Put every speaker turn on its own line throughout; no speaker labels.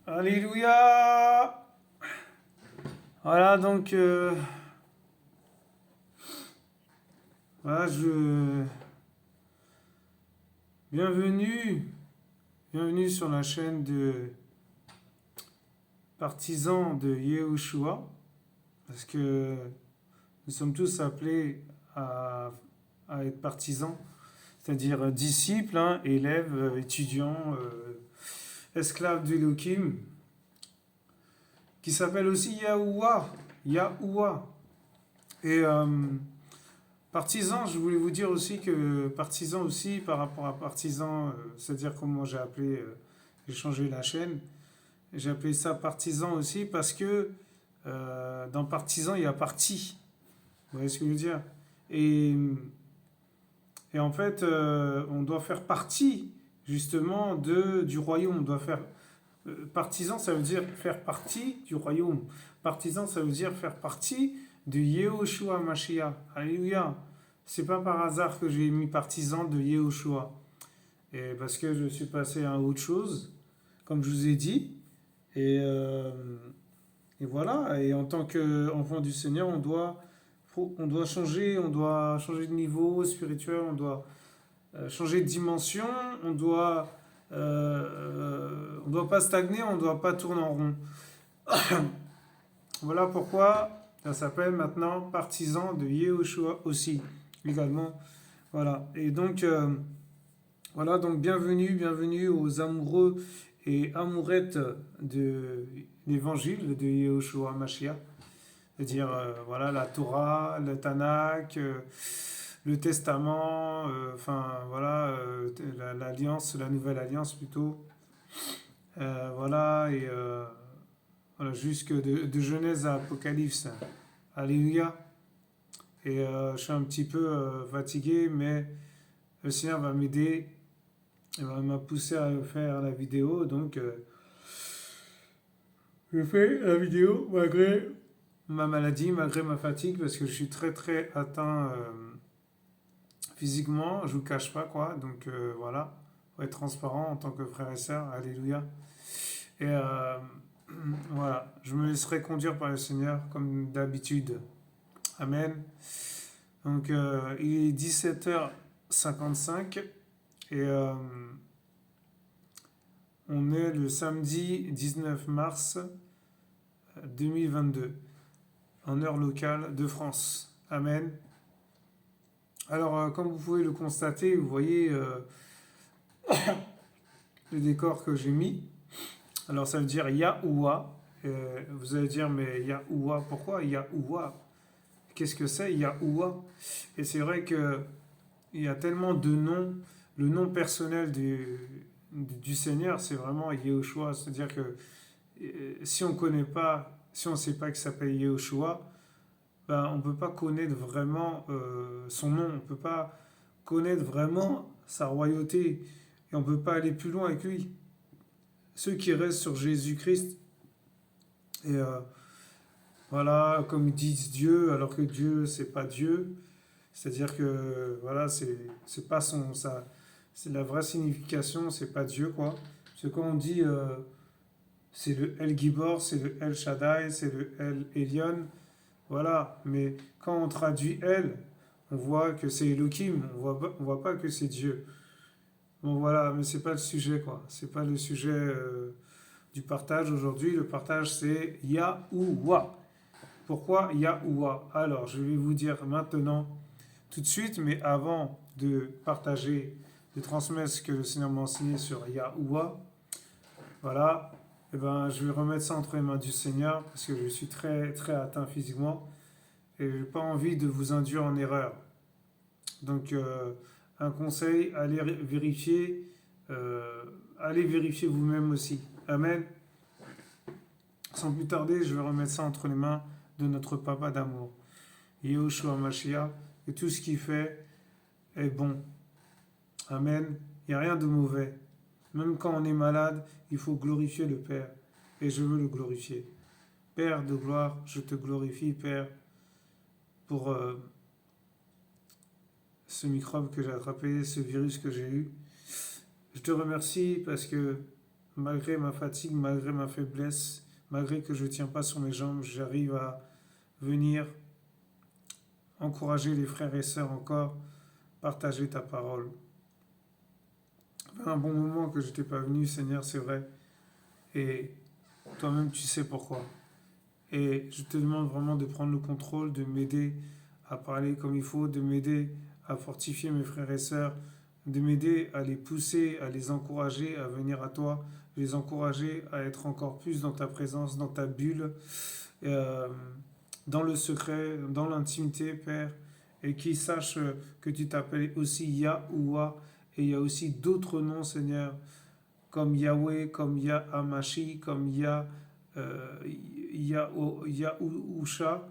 Alléluia. Voilà, donc, voilà, bienvenue sur la chaîne de partisans de Yehoshua, parce que nous sommes tous appelés à être partisans, c'est-à-dire disciples, hein, élèves, étudiants, esclaves d'Elohim, qui s'appelle aussi Yahuwah. Et partisan, je voulais vous dire aussi que partisan aussi, par rapport à partisan, c'est-à-dire comment j'ai changé la chaîne, j'ai appelé ça partisan aussi parce que dans partisan, il y a parti. Vous voyez ce que je veux dire? Et, et en fait, on doit faire partie justement du royaume. On doit faire partisan, ça veut dire faire partie du royaume. Partisan, ça veut dire faire partie de Yehoshua Mashiach. Alléluia. C'est pas par hasard que j'ai mis partisan de Yehoshua. Et parce que je suis passé à autre chose, comme je vous ai dit. Et voilà. Et en tant qu'enfant du Seigneur, on doit changer de niveau spirituel, on doit changer de dimension, on doit On ne doit pas stagner, on ne doit pas tourner en rond. Voilà pourquoi ça s'appelle maintenant partisan de Yehoshua aussi, également. Voilà. Et donc, voilà, donc bienvenue aux amoureux et amourettes de l'évangile de Yehoshua Mashiach. C'est-à-dire, voilà, la Torah, le Tanakh, le Testament, enfin, voilà, l'Alliance, la Nouvelle Alliance plutôt. Voilà, et voilà, jusque de Genèse à Apocalypse. Alléluia. Et je suis un petit peu fatigué, mais le Seigneur va m'aider. Il m'a poussé à faire la vidéo, donc je fais la vidéo malgré ma maladie, malgré ma fatigue, parce que je suis très très atteint physiquement, je vous cache pas quoi. Donc voilà, faut être transparent en tant que frère et sœur. Alléluia. Et voilà, je me laisserai conduire par le Seigneur comme d'habitude. Amen. Donc il est 17h55 et on est le samedi 19 mars 2022 en heure locale de France. Amen. Alors comme vous pouvez le constater, vous voyez le décor que j'ai mis. Alors ça veut dire Yahuwah. Vous allez dire mais Yahuwah, pourquoi Yahuwah? Qu'est-ce que c'est Yahuwah? Et c'est vrai que il y a tellement de noms. Le nom personnel du Seigneur, c'est vraiment Yehoshua. C'est-à-dire que si on ne connaît pas, si on ne sait pas qu'il s'appelle Yehoshua, ben, on ne peut pas connaître vraiment son nom. On ne peut pas connaître vraiment sa royauté. Et on ne peut pas aller plus loin avec lui. Ceux qui restent sur Jésus-Christ, et voilà, comme ils disent Dieu, alors que Dieu, c'est pas Dieu. C'est-à-dire que voilà, c'est pas c'est la vraie signification, c'est pas Dieu quoi. Parce que quand on dit c'est le El Gibor, c'est le El Shaddai, c'est le El Elyon, voilà. Mais quand on traduit El, on voit que c'est Elohim, on voit pas que c'est Dieu. Bon voilà, mais c'est pas le sujet quoi. C'est pas le sujet du partage aujourd'hui. Le partage c'est Yahuwah. Pourquoi Yahuwah? Alors je vais vous dire maintenant tout de suite, mais avant de partager, de transmettre ce que le Seigneur m'a enseigné sur Yahuwah, voilà, et ben, je vais remettre ça entre les mains du Seigneur parce que je suis très, très atteint physiquement et je n'ai pas envie de vous induire en erreur. Donc, un conseil, allez vérifier vous-même aussi. Amen. Sans plus tarder, je vais remettre ça entre les mains de notre Papa d'amour, Yehoshua Mashiach, et tout ce qu'il fait est bon. Amen. Il n'y a rien de mauvais. Même quand on est malade, il faut glorifier le Père. Et je veux le glorifier. Père de gloire, je te glorifie, Père, pour ce microbe que j'ai attrapé, ce virus que j'ai eu. Je te remercie parce que malgré ma fatigue, malgré ma faiblesse, malgré que je ne tiens pas sur mes jambes, j'arrive à venir encourager les frères et sœurs encore, partager ta parole. Ça fait un bon moment que je n'étais pas venu, Seigneur, c'est vrai. Et toi-même, tu sais pourquoi. Et je te demande vraiment de prendre le contrôle, de m'aider à parler comme il faut, de m'aider à fortifier mes frères et sœurs, de m'aider à les pousser, à les encourager à venir à toi, les encourager à être encore plus dans ta présence, dans ta bulle, euh, dans le secret, dans l'intimité, Père, et qu'ils sachent que tu t'appelles aussi Yahuwah, et il y a aussi d'autres noms, Seigneur, comme Yahweh, comme Yahamashi, comme Yahousha,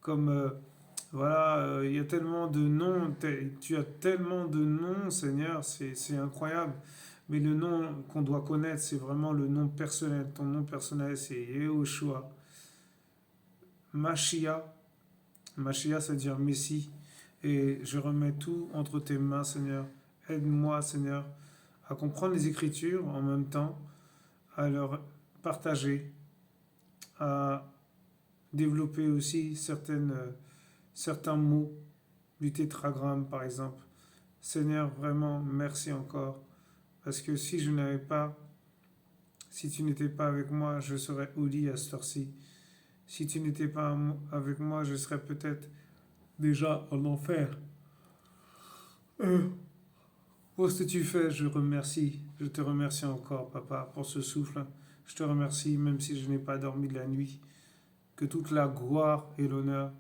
comme voilà, il y a tellement de noms, tu as tellement de noms, Seigneur, c'est incroyable. Mais le nom qu'on doit connaître, c'est vraiment le nom personnel. Ton nom personnel, c'est Yehoshua. Mashiach. Mashiach, ça veut dire Messie. Et je remets tout entre tes mains, Seigneur. Aide-moi, Seigneur, à comprendre les Écritures en même temps, à leur partager, à développer aussi certains mots du tétragramme, par exemple. Seigneur, vraiment, merci encore Parce que si je n'avais pas, si tu n'étais pas avec moi, je serais au lit à cette heure-ci. Si tu n'étais pas avec moi, je serais peut-être déjà en enfer. Euh, Pour ce que tu fais, je remercie. Je te remercie encore, papa, pour ce souffle. Je te remercie, même si je n'ai pas dormi de la nuit. Que toute la gloire et l'honneur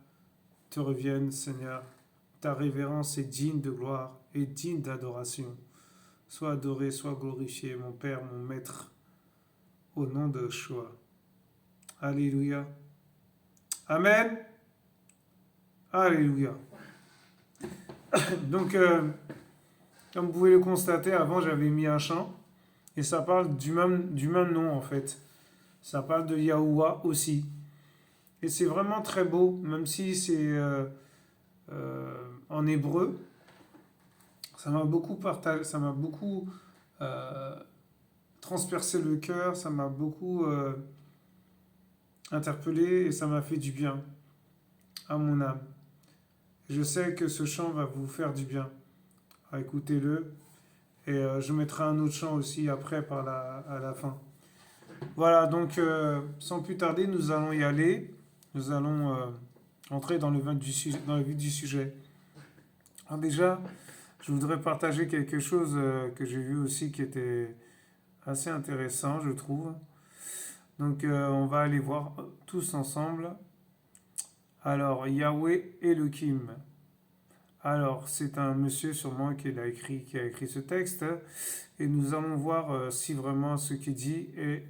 te reviennent, Seigneur. Ta révérence est digne de gloire et digne d'adoration. Sois adoré, sois glorifié, mon Père, mon Maître, au nom de Yeshua. Alléluia. Amen. Alléluia. Donc, comme vous pouvez le constater, avant j'avais mis un chant et ça parle du même nom en fait. Ça parle de Yahuwah aussi. Et c'est vraiment très beau, même si c'est en hébreu. Ça m'a beaucoup partagé, ça m'a beaucoup euh, transpercé le cœur, ça m'a beaucoup interpellé et ça m'a fait du bien à mon âme. Je sais que ce chant va vous faire du bien. Écoutez-le. Et je mettrai un autre chant aussi après à la fin. Voilà, donc sans plus tarder, nous allons y aller. Nous allons entrer dans dans le vif du sujet. Alors déjà, je voudrais partager quelque chose que j'ai vu aussi qui était assez intéressant, je trouve. Donc on va aller voir tous ensemble. Alors, Yahweh Elohim. Alors, c'est un monsieur sûrement qui a écrit ce texte. Et nous allons voir si vraiment ce qu'il dit est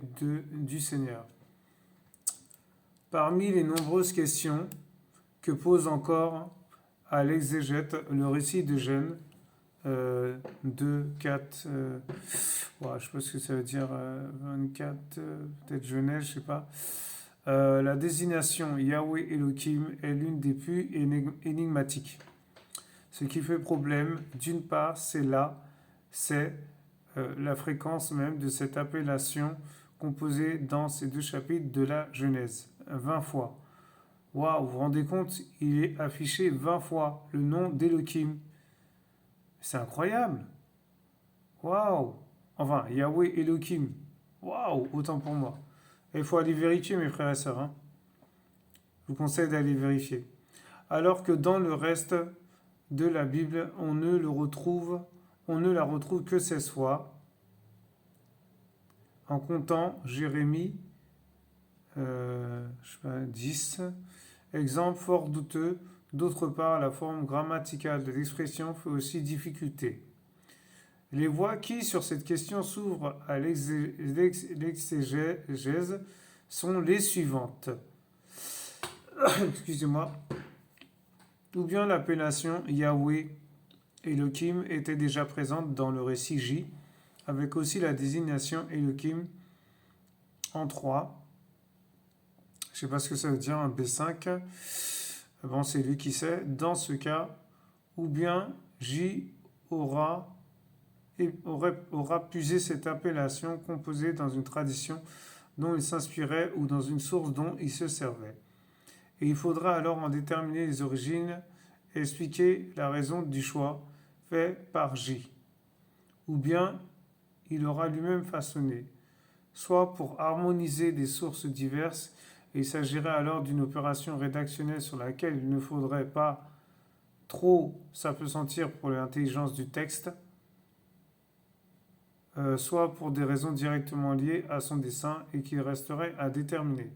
du Seigneur. Parmi les nombreuses questions que pose encore à l'exégète le récit de Gênes 2, 4, je ne sais pas ce que ça veut dire, 24, peut-être Genèse, je ne sais pas. La désignation Yahweh Elohim est l'une des plus énigmatiques. Ce qui fait problème, d'une part, c'est la fréquence même de cette appellation composée dans ces deux chapitres de la Genèse. 20 fois. Waouh, vous vous rendez compte, il est affiché 20 fois le nom d'Elohim. C'est incroyable. Waouh. Enfin, Yahweh Elohim. Waouh, autant pour moi. Il faut aller vérifier, mes frères et sœurs. Hein. Je vous conseille d'aller vérifier. Alors que dans le reste de la Bible, on ne la retrouve que 16 fois, en comptant Jérémie, je sais pas, 10. Exemple fort douteux. D'autre part, la forme grammaticale de l'expression fait aussi difficulté. Les voies qui, sur cette question, s'ouvrent à l'exégèse sont les suivantes. Excusez-moi. Ou bien l'appellation Yahweh Elohim était déjà présente dans le récit J, avec aussi la désignation Elohim en 3. Je ne sais pas ce que ça veut dire, un B5. Bon, c'est lui qui sait. Dans ce cas, ou bien J aura puisé cette appellation composée dans une tradition dont il s'inspirait ou dans une source dont il se servait. Et il faudra alors en déterminer les origines et expliquer la raison du choix fait par J. Ou bien il aura lui-même façonné, soit pour harmoniser des sources diverses, et il s'agirait alors d'une opération rédactionnelle sur laquelle il ne faudrait pas trop s'appesantir pour l'intelligence du texte, soit pour des raisons directement liées à son dessein et qui resterait à déterminer.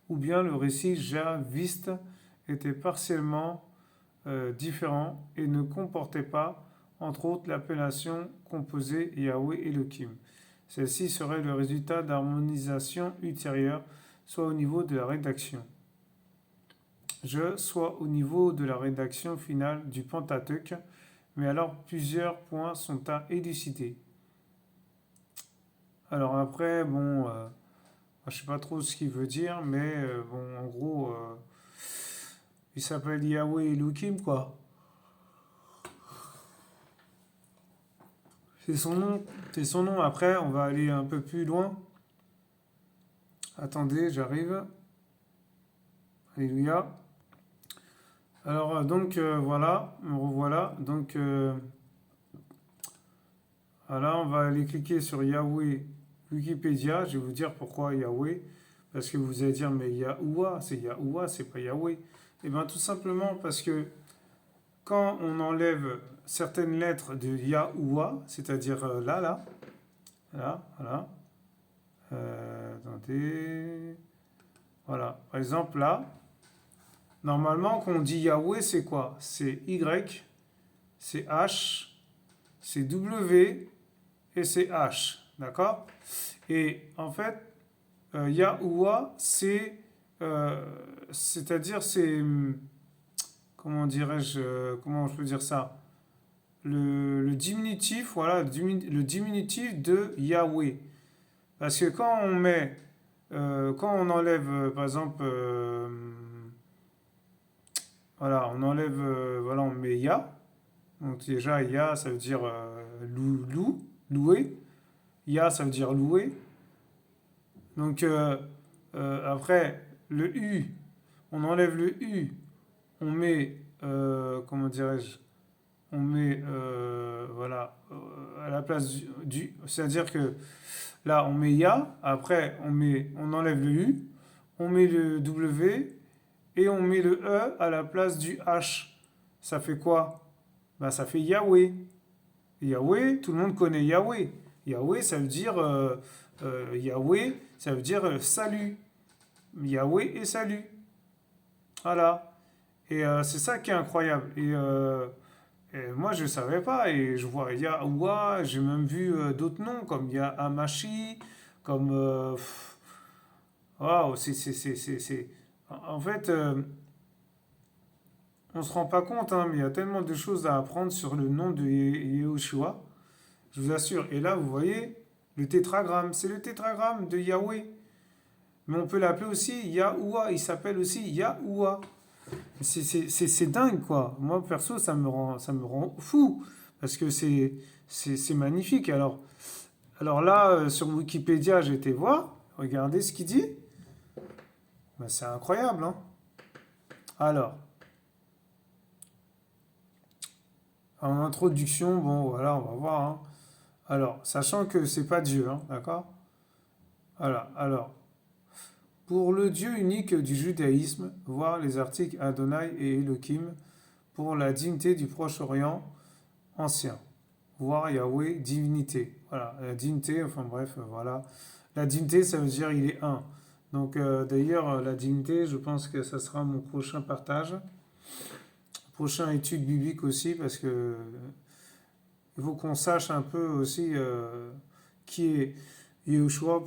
Ou bien le récit javiste était partiellement différent et ne comportait pas, entre autres, l'appellation composée Yahweh Elohim. Celle-ci serait le résultat d'harmonisation ultérieure, soit au niveau de la rédaction, soit au niveau de la rédaction finale du Pentateuque, mais alors plusieurs points sont à élucider. Alors après, bon, je ne sais pas trop ce qu'il veut dire, mais bon, en gros, il s'appelle Yahweh Elohim, quoi. C'est son nom. C'est son nom. Après, on va aller un peu plus loin. Attendez, j'arrive. Alléluia. Alors, donc, voilà, me revoilà. Donc, Alors, on va aller cliquer sur Yahweh Wikipédia. Je vais vous dire pourquoi Yahweh. Parce que vous allez dire, mais Yahuwah, c'est pas Yahweh. Eh bien, tout simplement parce que quand on enlève certaines lettres de Yahuwah, c'est-à-dire voilà, attendez, voilà, par exemple là, normalement quand on dit Yahweh, c'est quoi? C'est Y, c'est H, c'est W et c'est H, d'accord? Et en fait, Yahuwah, euh, c'est-à-dire comment dirais-je, comment je peux dire ça? Le diminutif, voilà, le diminutif de Yahweh. Parce que quand on enlève, par exemple, voilà, on enlève, voilà, on met Ya. Donc déjà, Ya, ça veut dire louer. Ya, ça veut dire louer. Donc après, le U, on enlève le U, on met, comment dirais-je, on met, voilà, à la place c'est-à-dire que là, on met Ya, après, on enlève le U, on met le W et on met le E à la place du H. Ça fait quoi? Ben, ça fait Yahweh. Yahweh, tout le monde connaît Yahweh. Yahweh, ça veut dire Yahweh, ça veut dire salut. Yahweh et salut. Voilà. Et c'est ça qui est incroyable. Et moi, je ne savais pas. Et je vois Yahuwah, j'ai même vu d'autres noms comme Yahamashi, comme. Waouh, En fait, on ne se rend pas compte, hein, mais il y a tellement de choses à apprendre sur le nom de Yehoshua. Je vous assure. Et là, vous voyez, le tétragramme, c'est le tétragramme de Yahweh. Mais on peut l'appeler aussi Yahuwah. Il s'appelle aussi Yahuwah. C'est dingue, quoi. Moi, perso, ça me rend fou. Parce que c'est magnifique. Alors là, sur Wikipédia, j'ai été voir. Regardez ce qu'il dit. Ben, c'est incroyable, hein. Alors, en introduction, bon, voilà, on va voir, hein. Alors, sachant que c'est pas Dieu, hein, d'accord? Voilà, alors, pour le Dieu unique du judaïsme, voir les articles Adonai et Elohim pour la dignité du Proche-Orient ancien. Voir Yahweh, divinité. Voilà, la divinité, enfin bref, voilà. La divinité, ça veut dire il est un. Donc d'ailleurs, la divinité, je pense que ça sera mon prochain partage. Prochain étude biblique aussi, parce que il faut qu'on sache un peu aussi qui est Yahushua,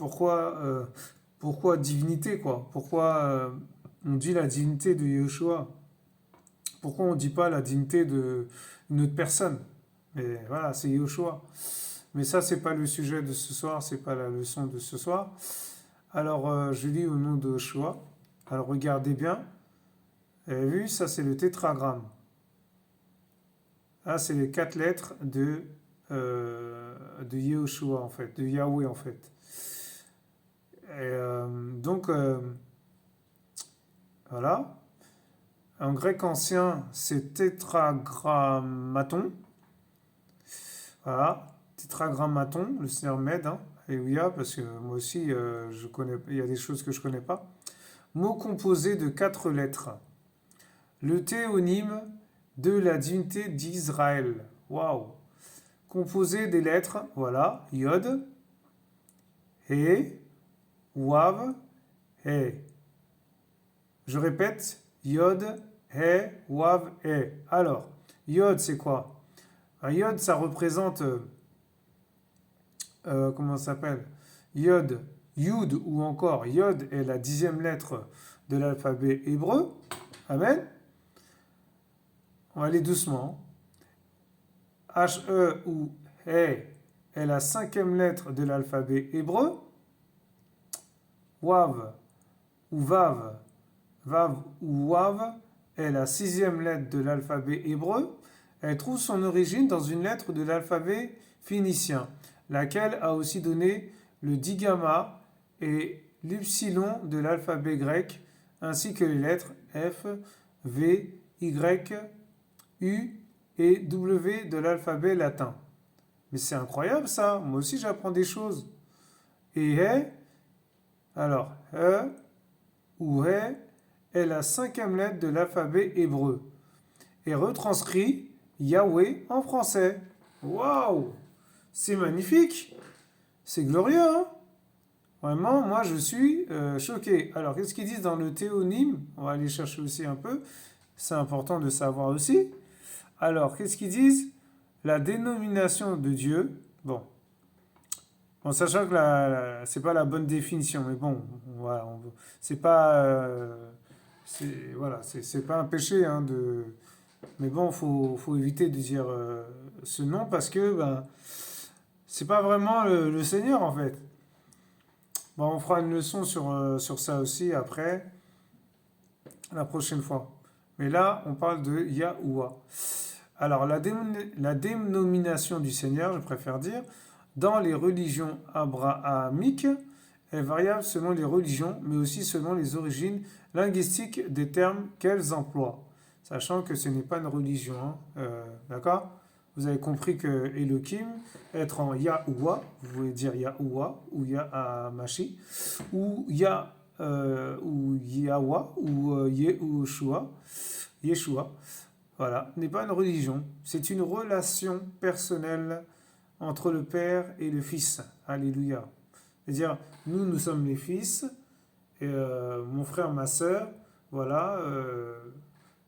pourquoi divinité, quoi. Pourquoi on dit la divinité de Yahushua. Pourquoi on ne dit pas la dignité d'une autre personne? Mais voilà, c'est Yahushua. Mais ça, c'est pas le sujet de ce soir, c'est pas la leçon de ce soir. Alors, je lis au nom de Yahushua. Alors, regardez bien. Vous avez vu, ça, c'est le tétragramme. Là, c'est les quatre lettres de Yahushua, en fait, de Yahweh, en fait. Donc, voilà. En grec ancien, c'est tétragrammaton. Voilà, tétragrammaton, le Seigneur m'aide, hein. Alléluia, parce que moi aussi, il y a des choses que je ne connais pas. Mot composé de quatre lettres. Le théonyme de la divinité d'Israël. Waouh! Composé des lettres, voilà, Yod, He, Wav, He. Je répète, Yod, He, Wav, He. Alors, Yod, c'est quoi? Un Yod, ça représente, comment ça s'appelle? Yod, Yud ou encore Yod est la 10e lettre de l'alphabet hébreu. Amen. On va aller doucement. H-E ou He est la 5e lettre de l'alphabet hébreu. Wav ou Vav, Vav ou Wav est la 6e lettre de l'alphabet hébreu. Elle trouve son origine dans une lettre de l'alphabet phénicien, laquelle a aussi donné le digamma et l'upsilon de l'alphabet grec, ainsi que les lettres F, V, Y, U et W de l'alphabet latin. Mais c'est incroyable ça. Moi aussi, j'apprends des choses. Et He, alors, He ou He est la cinquième lettre de l'alphabet hébreu et retranscrit Yahweh en français. Waouh! C'est magnifique! C'est glorieux, hein? Vraiment, moi je suis choqué. Alors, qu'est-ce qu'ils disent dans le théonyme? On va aller chercher aussi un peu. C'est important de savoir aussi. Alors, qu'est-ce qu'ils disent? La dénomination de Dieu. Bon, en sachant que c'est pas la bonne définition, mais bon, voilà, c'est pas, voilà, c'est pas un péché, hein, mais bon, faut éviter de dire ce nom parce que ben, c'est pas vraiment le Seigneur en fait. Bon, on fera une leçon sur ça aussi après, la prochaine fois. Mais là, on parle de Yahuwah. Alors, la dénomination du Seigneur, je préfère dire, dans les religions abrahamiques, est variable selon les religions, mais aussi selon les origines linguistiques des termes qu'elles emploient. Sachant que ce n'est pas une religion, hein, d'accord? Vous avez compris que Elohim, être en Yahuwah, vous pouvez dire Yahuwah ou Yahamashi, ou ou Yahweh, ou Yeshua, voilà, n'est pas une religion, c'est une relation personnelle entre le Père et le Fils. Alléluia. C'est-à-dire, nous sommes les fils, et mon frère, ma sœur, voilà,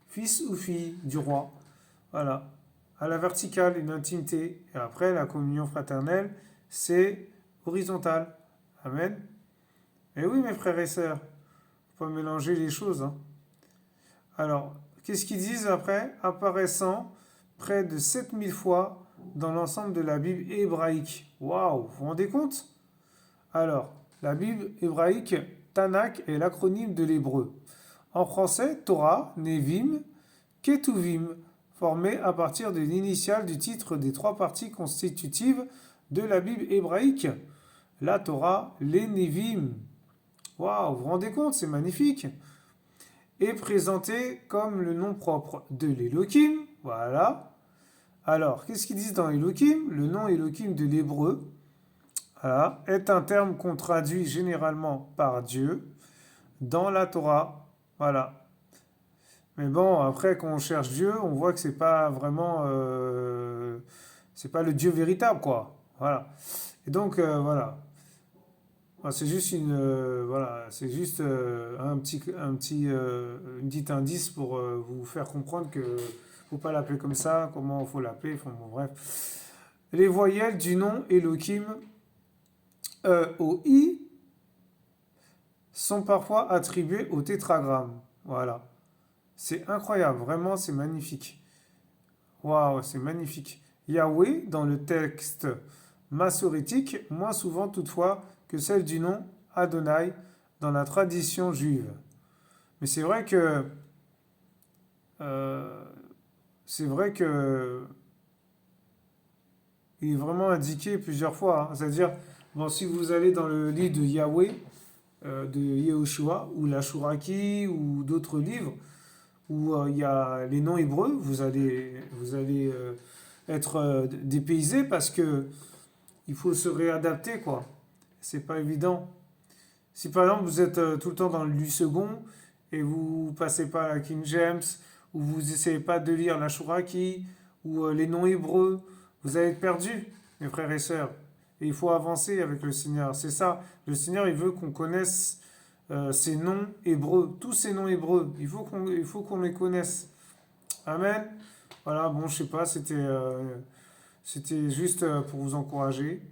fils ou fille du roi. Voilà. À la verticale, une intimité. Et après, la communion fraternelle, c'est horizontal. Amen. Et oui, mes frères et sœurs, faut pas mélanger les choses, hein. Alors, qu'est-ce qu'ils disent après? Apparaissant près de 7000 fois dans l'ensemble de la Bible hébraïque. Waouh, vous vous rendez compte? Alors, la Bible hébraïque, Tanakh est l'acronyme de l'hébreu. En français, Torah, Nevim, Ketuvim, formé à partir de l'initiale du titre des trois parties constitutives de la Bible hébraïque. La Torah, les Nevim. Waouh, vous vous rendez compte, c'est magnifique. Est présenté comme le nom propre de l'Elohim. Voilà. Alors, qu'est-ce qu'ils disent dans Elohim? Le nom Elohim de l'hébreu, voilà, est un terme qu'on traduit généralement par Dieu dans la Torah. Voilà. Mais bon, après, quand on cherche Dieu, on voit que c'est pas vraiment, c'est pas le Dieu véritable, quoi. Voilà. Et donc, voilà. C'est juste voilà, c'est juste une petite indice pour vous faire comprendre que faut pas l'appeler comme ça, comment faut l'appeler, enfin, bon, bref. Les voyelles du nom Elohim, au I, sont parfois attribuées au tétragramme. Voilà. C'est incroyable, vraiment, c'est magnifique. Waouh, c'est magnifique. Yahweh, dans le texte massorétique, moins souvent toutefois que celle du nom Adonai dans la tradition juive. Mais euh, c'est vrai que il est vraiment indiqué plusieurs fois, hein. C'est-à-dire, bon, si vous allez dans le livre de Yahweh, de Yehoshua, ou la Shuraki, ou d'autres livres, où il y a les noms hébreux, vous allez être dépaysé parce que il faut se réadapter, quoi. C'est pas évident. Si par exemple vous êtes tout le temps dans le second et vous passez pas à la King James, ou vous essayez pas de lire la Shuraki, ou les noms hébreux, vous allez être perdu, mes frères et sœurs. Et il faut avancer avec le Seigneur. C'est ça. Le Seigneur, il veut qu'on connaisse ces noms hébreux, tous ces noms hébreux. Il faut qu'on les connaisse. Amen. Voilà, bon, je sais pas, c'était juste pour vous encourager.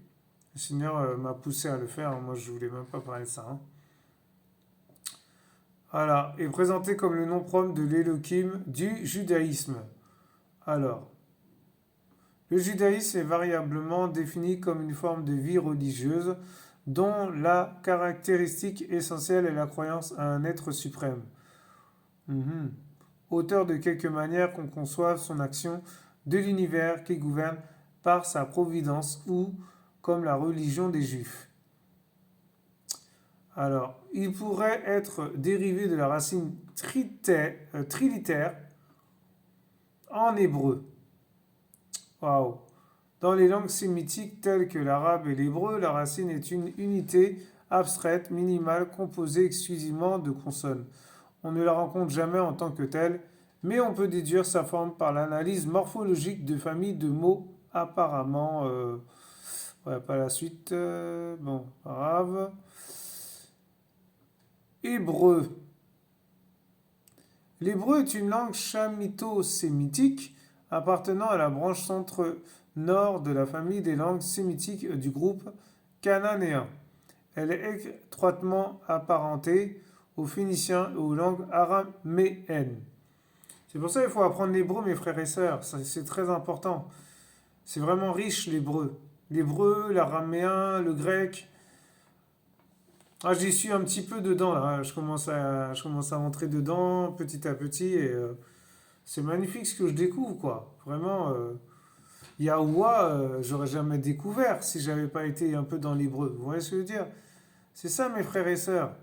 Le Seigneur m'a poussé à le faire. Moi, je voulais même pas parler de ça, hein. Voilà, est présenté comme le nom propre de l'Élohim du judaïsme. Alors, le judaïsme est variablement défini comme une forme de vie religieuse dont la caractéristique essentielle est la croyance à un être suprême. Mhm. Auteur de quelque manière qu'on conçoive son action de l'univers qui gouverne par sa providence ou comme la religion des Juifs. Alors, il pourrait être dérivé de la racine trilitaire en hébreu. Waouh! Dans les langues sémitiques telles que l'arabe et l'hébreu, la racine est une unité abstraite, minimale, composée exclusivement de consonnes. On ne la rencontre jamais en tant que telle, mais on peut déduire sa forme par l'analyse morphologique de familles de mots apparemment. Ouais, pas la suite. Bon, pas grave. Hébreu. L'hébreu est une langue chamito-sémitique appartenant à la branche centre-nord de la famille des langues sémitiques du groupe cananéen. Elle est étroitement apparentée aux Phéniciens et aux langues araméennes. C'est pour ça qu'il faut apprendre l'hébreu, mes frères et sœurs. C'est très important. C'est vraiment riche l'hébreu. L'hébreu, l'araméen, le grec. Ah, j'y suis un petit peu dedans là. Je commence à rentrer dedans petit à petit et c'est magnifique ce que je découvre quoi. Vraiment, Yahuwah, j'aurais jamais découvert si j'avais pas été un peu dans l'hébreu. Vous voyez ce que je veux dire? C'est ça mes frères et sœurs.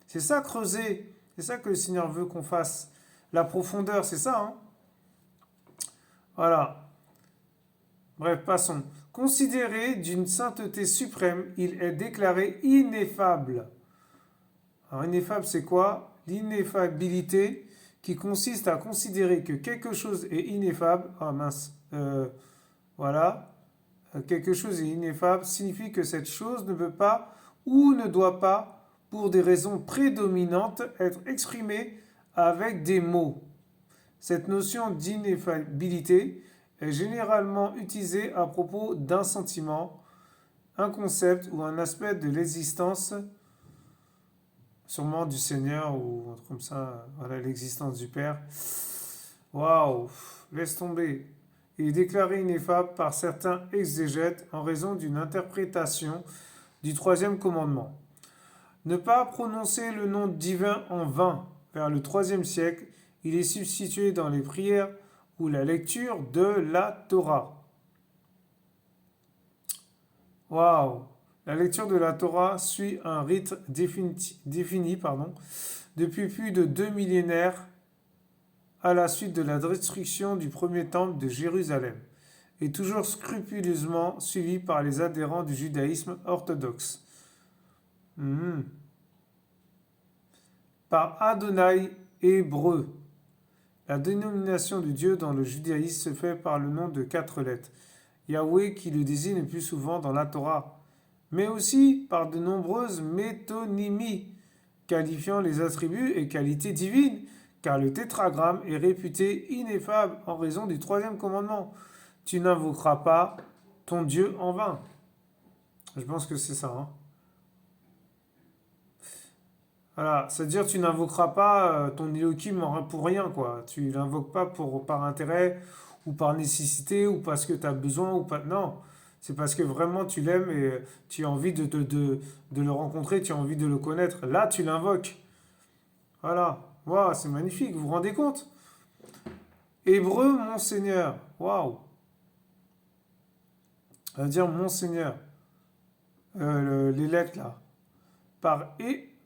C'est ça creuser. C'est ça que le Seigneur veut qu'on fasse. La profondeur, c'est ça, hein? Voilà. Bref, passons. Considéré d'une sainteté suprême, il est déclaré ineffable. Alors, ineffable, c'est quoi? L'ineffabilité qui consiste à considérer que quelque chose est ineffable. Ah mince. Voilà. Quelque chose est ineffable signifie que cette chose ne peut pas ou ne doit pas, pour des raisons prédominantes, être exprimée avec des mots. Cette notion d'ineffabilité est généralement utilisée à propos d'un sentiment, un concept ou un aspect de l'existence, sûrement du Seigneur ou un truc comme ça, voilà, l'existence du Père. Waouh, laisse tomber. Il est déclaré ineffable par certains exégètes en raison d'une interprétation du troisième commandement. Ne pas prononcer le nom divin en vain. Vers le IIIe siècle, il est substitué dans les prières ou la lecture de la Torah. Waouh! La lecture de la Torah suit un rite défini depuis plus de 2 millénaires à la suite de la destruction du premier temple de Jérusalem, et toujours scrupuleusement suivi par les adhérents du judaïsme orthodoxe. Par Adonai hébreu. La dénomination de Dieu dans le judaïsme se fait par le nom de 4 lettres. Yahweh qui le désigne le plus souvent dans la Torah, mais aussi par de nombreuses métonymies, qualifiant les attributs et qualités divines, car le tétragramme est réputé ineffable en raison du troisième commandement. Tu n'invoqueras pas ton Dieu en vain. Je pense que c'est ça. Hein. Voilà, c'est-à-dire tu n'invoqueras pas ton Elohim pour rien, quoi. Tu l'invoques pas par intérêt ou par nécessité ou parce que tu as besoin ou pas. Non, c'est parce que vraiment tu l'aimes et tu as envie de le rencontrer, tu as envie de le connaître. Là, tu l'invoques. Voilà. Waouh, c'est magnifique, vous vous rendez compte? Hébreu, mon Seigneur. Waouh. Ça veut dire mon Seigneur. Les lettres là.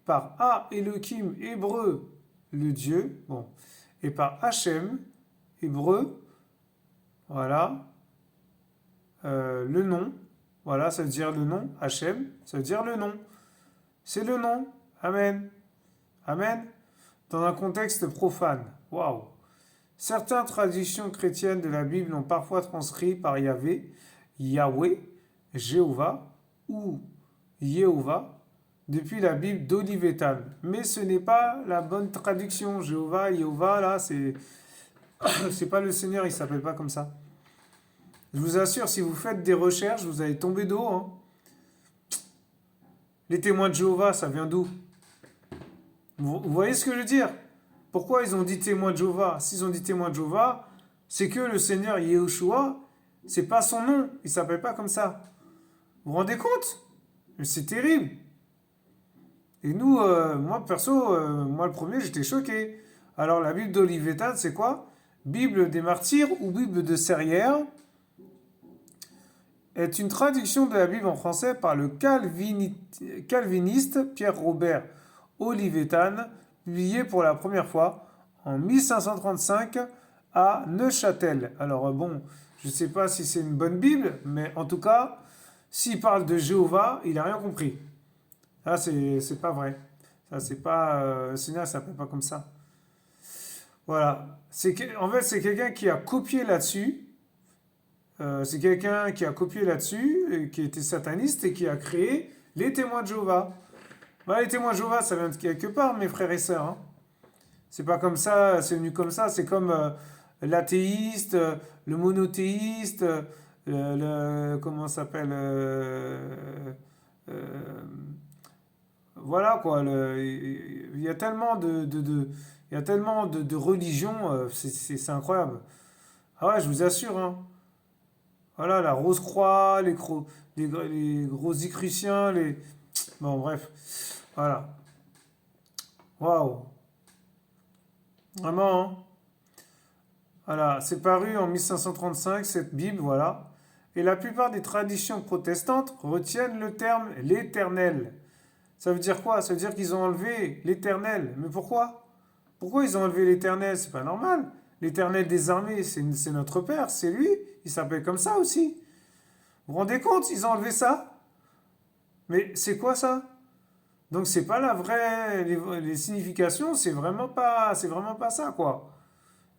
Par A, Elohim, hébreu, le Dieu. Bon. Et par Hachem, hébreu, voilà, le nom. Voilà, ça veut dire le nom. Hachem, ça veut dire le nom. C'est le nom. Amen. Amen. Dans un contexte profane. Waouh. Certaines traditions chrétiennes de la Bible ont parfois transcrit par Yahvé, Yahweh, Jéhovah ou Yehovah depuis la Bible d'Olivetan. Mais ce n'est pas la bonne traduction. Jéhovah, Yehovah, là, c'est pas le Seigneur, il s'appelle pas comme ça. Je vous assure, si vous faites des recherches, vous allez tomber de haut. Hein. Les témoins de Jéhovah, ça vient d'où? Vous voyez ce que je veux dire? Pourquoi ils ont dit témoins de Jéhovah? S'ils ont dit témoins de Jéhovah, c'est que le Seigneur Yehoshua, c'est pas son nom, il s'appelle pas comme ça. Vous vous rendez compte? Mais c'est terrible. Et nous, moi perso, moi le premier, j'étais choqué. Alors la Bible d'Olivetan, c'est quoi? Bible des martyrs ou Bible de Serrières est une traduction de la Bible en français par le calviniste Pierre-Robert Olivetan, publié pour la première fois en 1535 à Neuchâtel. Alors bon, Je ne sais pas si c'est une bonne Bible, mais en tout cas, s'il parle de Jéhovah, il n'a rien compris. Ça, c'est pas vrai. Ça, c'est pas. Le Seigneur ne s'appelle pas comme ça. Voilà. En fait, c'est quelqu'un qui a copié là-dessus. C'est quelqu'un qui a copié là-dessus, et qui était sataniste et qui a créé les témoins de Jéhovah. Bah, les témoins de Jéhovah, ça vient de quelque part, mes frères et sœurs, hein. C'est pas comme ça, c'est venu comme ça. C'est comme l'athéiste, le monothéiste, comment ça s'appelle euh, voilà quoi. Il y a tellement il y a tellement de religions, c'est incroyable. Ah ouais, je vous assure, hein. Voilà, la Rose-Croix, les Rosicruciens, les. Bon, bref. Voilà. Waouh. Vraiment, hein. Voilà, c'est paru en 1535, cette Bible, voilà. Et la plupart des traditions protestantes retiennent le terme l'Éternel. Ça veut dire quoi? Ça veut dire qu'ils ont enlevé l'Éternel. Mais pourquoi? Pourquoi ils ont enlevé l'Éternel? C'est pas normal. L'Éternel des armées, c'est notre Père, c'est lui. Il s'appelle comme ça aussi. Vous vous rendez compte? Ils ont enlevé ça? Mais c'est quoi ça? Donc c'est pas la vraie. Les significations, c'est vraiment pas ça, quoi.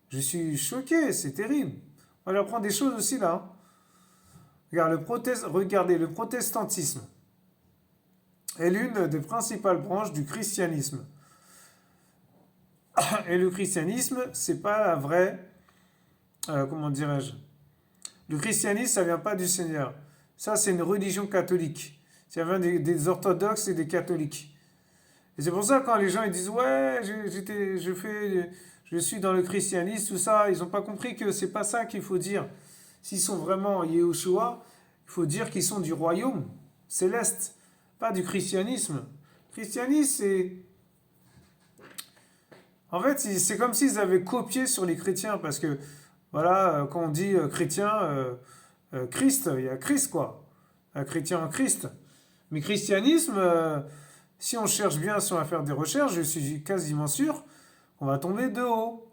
Je suis choqué, c'est terrible. On apprend des choses aussi là, hein. Regardez, le protestantisme est l'une des principales branches du christianisme. Et le christianisme, c'est pas la vraie. Comment dirais-je? Le christianisme, ça vient pas du Seigneur. Ça, c'est une religion catholique. Ça vient des orthodoxes et des catholiques. Et c'est pour ça quand les gens ils disent ouais, je suis dans le christianisme, tout ça, ils n'ont pas compris que c'est pas ça qu'il faut dire. S'ils sont vraiment Yehoshua, il faut dire qu'ils sont du royaume céleste, pas du christianisme. Le christianisme, c'est. En fait, c'est comme s'ils avaient copié sur les chrétiens, parce que, voilà, quand on dit chrétien, Christ, il y a Christ, quoi. Un chrétien en Christ. Mais christianisme, si on cherche bien, si on va faire des recherches, je suis quasiment sûr qu'on va tomber de haut.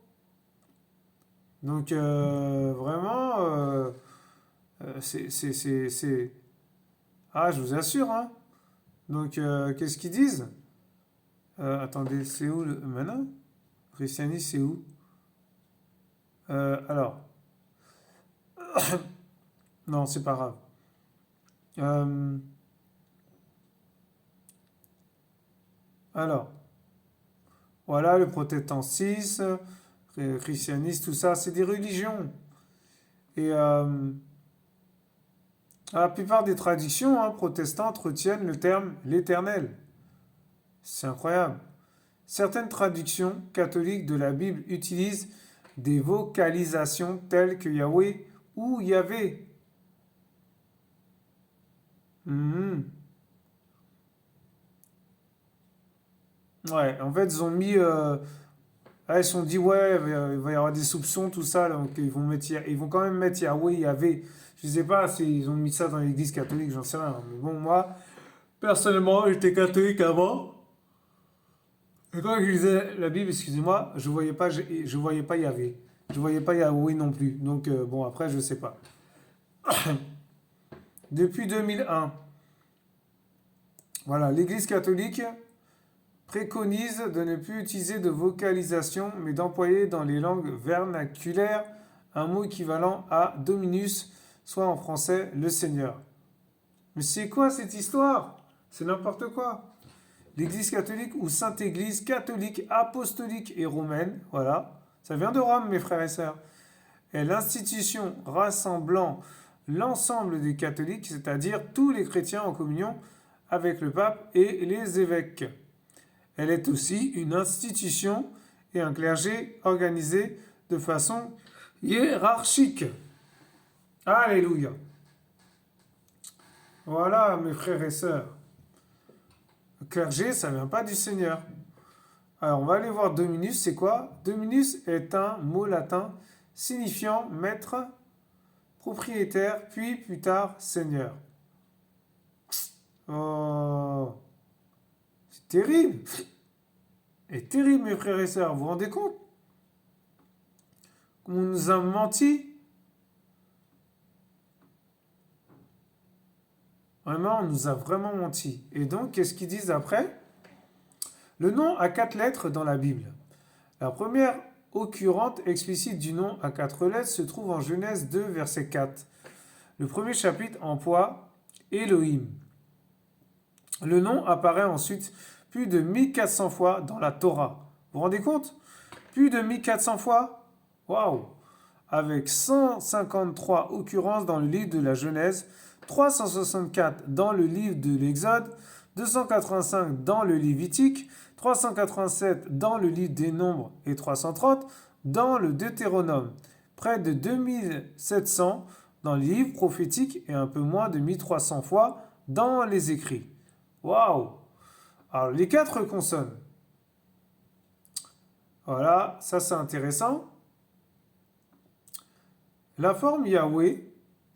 Donc, vraiment, c'est. Ah, je vous assure, hein. Donc, qu'est-ce qu'ils disent? Attendez, c'est où le. Maintenant? Christianisme, c'est où? Alors. Non, c'est pas grave. Euh, alors, voilà, le protestantisme, le christianisme, tout ça, c'est des religions. Et la plupart des traditions, hein, protestantes retiennent le terme l'Éternel. C'est incroyable. Certaines traductions catholiques de la Bible utilisent des vocalisations telles que Yahweh ou Yahvé. Mhm. Ouais, en fait, ils ont mis. Ils se sont dit, ouais, il va y avoir des soupçons, tout ça, donc ils vont quand même mettre Yahweh, Yahvé. Je sais pas s'ils ont mis ça dans l'église catholique, j'en sais rien. Mais bon, moi, personnellement, j'étais catholique avant. Et quand je lisais la Bible, excusez-moi, je voyais pas Yahvé. Je voyais pas Yahweh non plus. Donc, bon, après, je sais pas. Depuis 2001, voilà, l'église catholique préconise de ne plus utiliser de vocalisation, mais d'employer dans les langues vernaculaires un mot équivalent à Dominus, soit en français le Seigneur. Mais c'est quoi cette histoire? C'est n'importe quoi. L'Église catholique ou Sainte Église catholique, apostolique et romaine, voilà, ça vient de Rome, mes frères et sœurs, est l'institution rassemblant l'ensemble des catholiques, c'est-à-dire tous les chrétiens en communion avec le pape et les évêques. Elle est aussi une institution et un clergé organisé de façon hiérarchique. Alléluia. Voilà, mes frères et sœurs. Le clergé, ça ne vient pas du Seigneur. Alors, on va aller voir Dominus, c'est quoi? Dominus est un mot latin signifiant maître, propriétaire, puis plus tard Seigneur. Oh, c'est terrible. C'est terrible, mes frères et sœurs. Vous vous rendez compte? On nous a menti. Vraiment, on nous a vraiment menti. Et donc, qu'est-ce qu'ils disent après? Le nom a 4 lettres dans la Bible. La première occurrence explicite du nom à 4 lettres se trouve en Genèse 2, verset 4. Le premier chapitre emploie Elohim. Le nom apparaît ensuite plus de 1400 fois dans la Torah. Vous vous rendez compte? Plus de 1400 fois? Waouh! Avec 153 occurrences dans le livre de la Genèse, 364 dans le livre de l'Exode, 285 dans le Lévitique, 387 dans le livre des Nombres et 330 dans le Deutéronome. Près de 2700 dans les livres prophétiques et un peu moins de 1300 fois dans les écrits. Waouh! Alors, les 4 consonnes. Voilà, ça c'est intéressant. La forme Yahweh,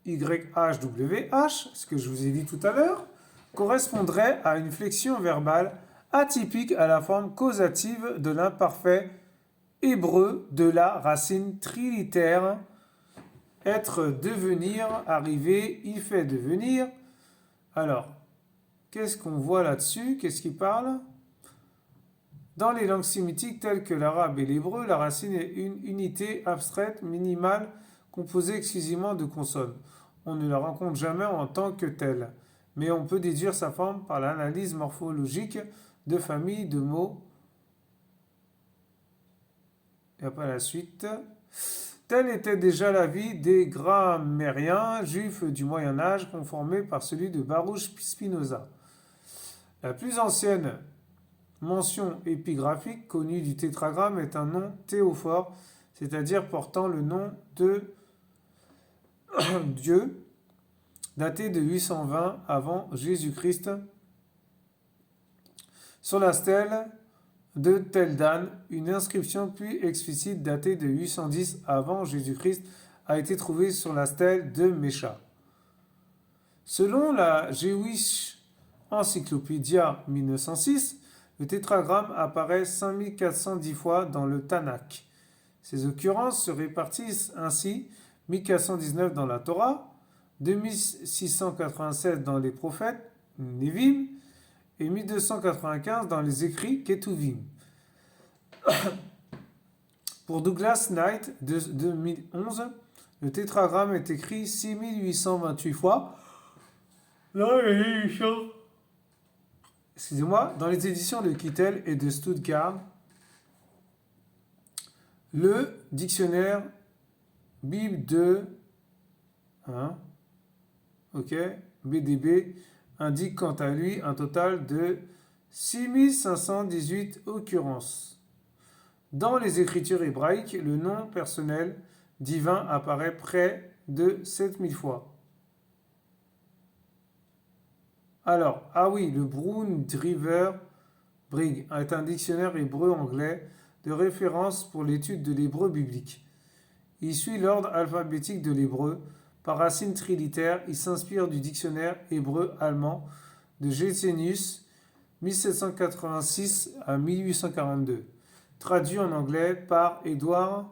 YHWH, ce que je vous ai dit tout à l'heure, correspondrait à une flexion verbale atypique à la forme causative de l'imparfait hébreu de la racine trilitère être, devenir, arriver, il fait devenir. Alors, qu'est-ce qu'on voit là-dessus? Qu'est-ce qu'il parle? Dans les langues sémitiques telles que l'arabe et l'hébreu, la racine est une unité abstraite, minimale, composée exclusivement de consonnes. On ne la rencontre jamais en tant que telle, mais on peut déduire sa forme par l'analyse morphologique de familles de mots. Et après la suite. Tel était déjà l'avis des grammairiens juifs du Moyen Âge, conformé par celui de Baruch Spinoza. La plus ancienne mention épigraphique connue du tétragramme est un nom théophore, c'est-à-dire portant le nom de Dieu, daté de 820 avant Jésus-Christ, sur la stèle de Tel Dan. Une inscription plus explicite datée de 810 avant Jésus-Christ a été trouvée sur la stèle de Mesha. Selon la Jewish Encyclopedia 1906, le tétragramme apparaît 5410 fois dans le Tanakh. Ces occurrences se répartissent ainsi: 1419 dans la Torah, 2687 dans les prophètes, Nevim, et 1295 dans les écrits Ketuvim. Pour Douglas Knight de 2011, le tétragramme est écrit 6828 fois dans les éditions de Kittel et de Stuttgart. Le dictionnaire Bible de BDB indique quant à lui un total de 6518 occurrences. Dans les écritures hébraïques, le nom personnel divin apparaît près de 7000 fois. Alors, le Brown Driver Brig est un dictionnaire hébreu-anglais de référence pour l'étude de l'hébreu biblique. Il suit l'ordre alphabétique de l'hébreu. Par racine trilitère, il s'inspire du dictionnaire hébreu-allemand de Gesenius, 1786 à 1842, traduit en anglais par Edward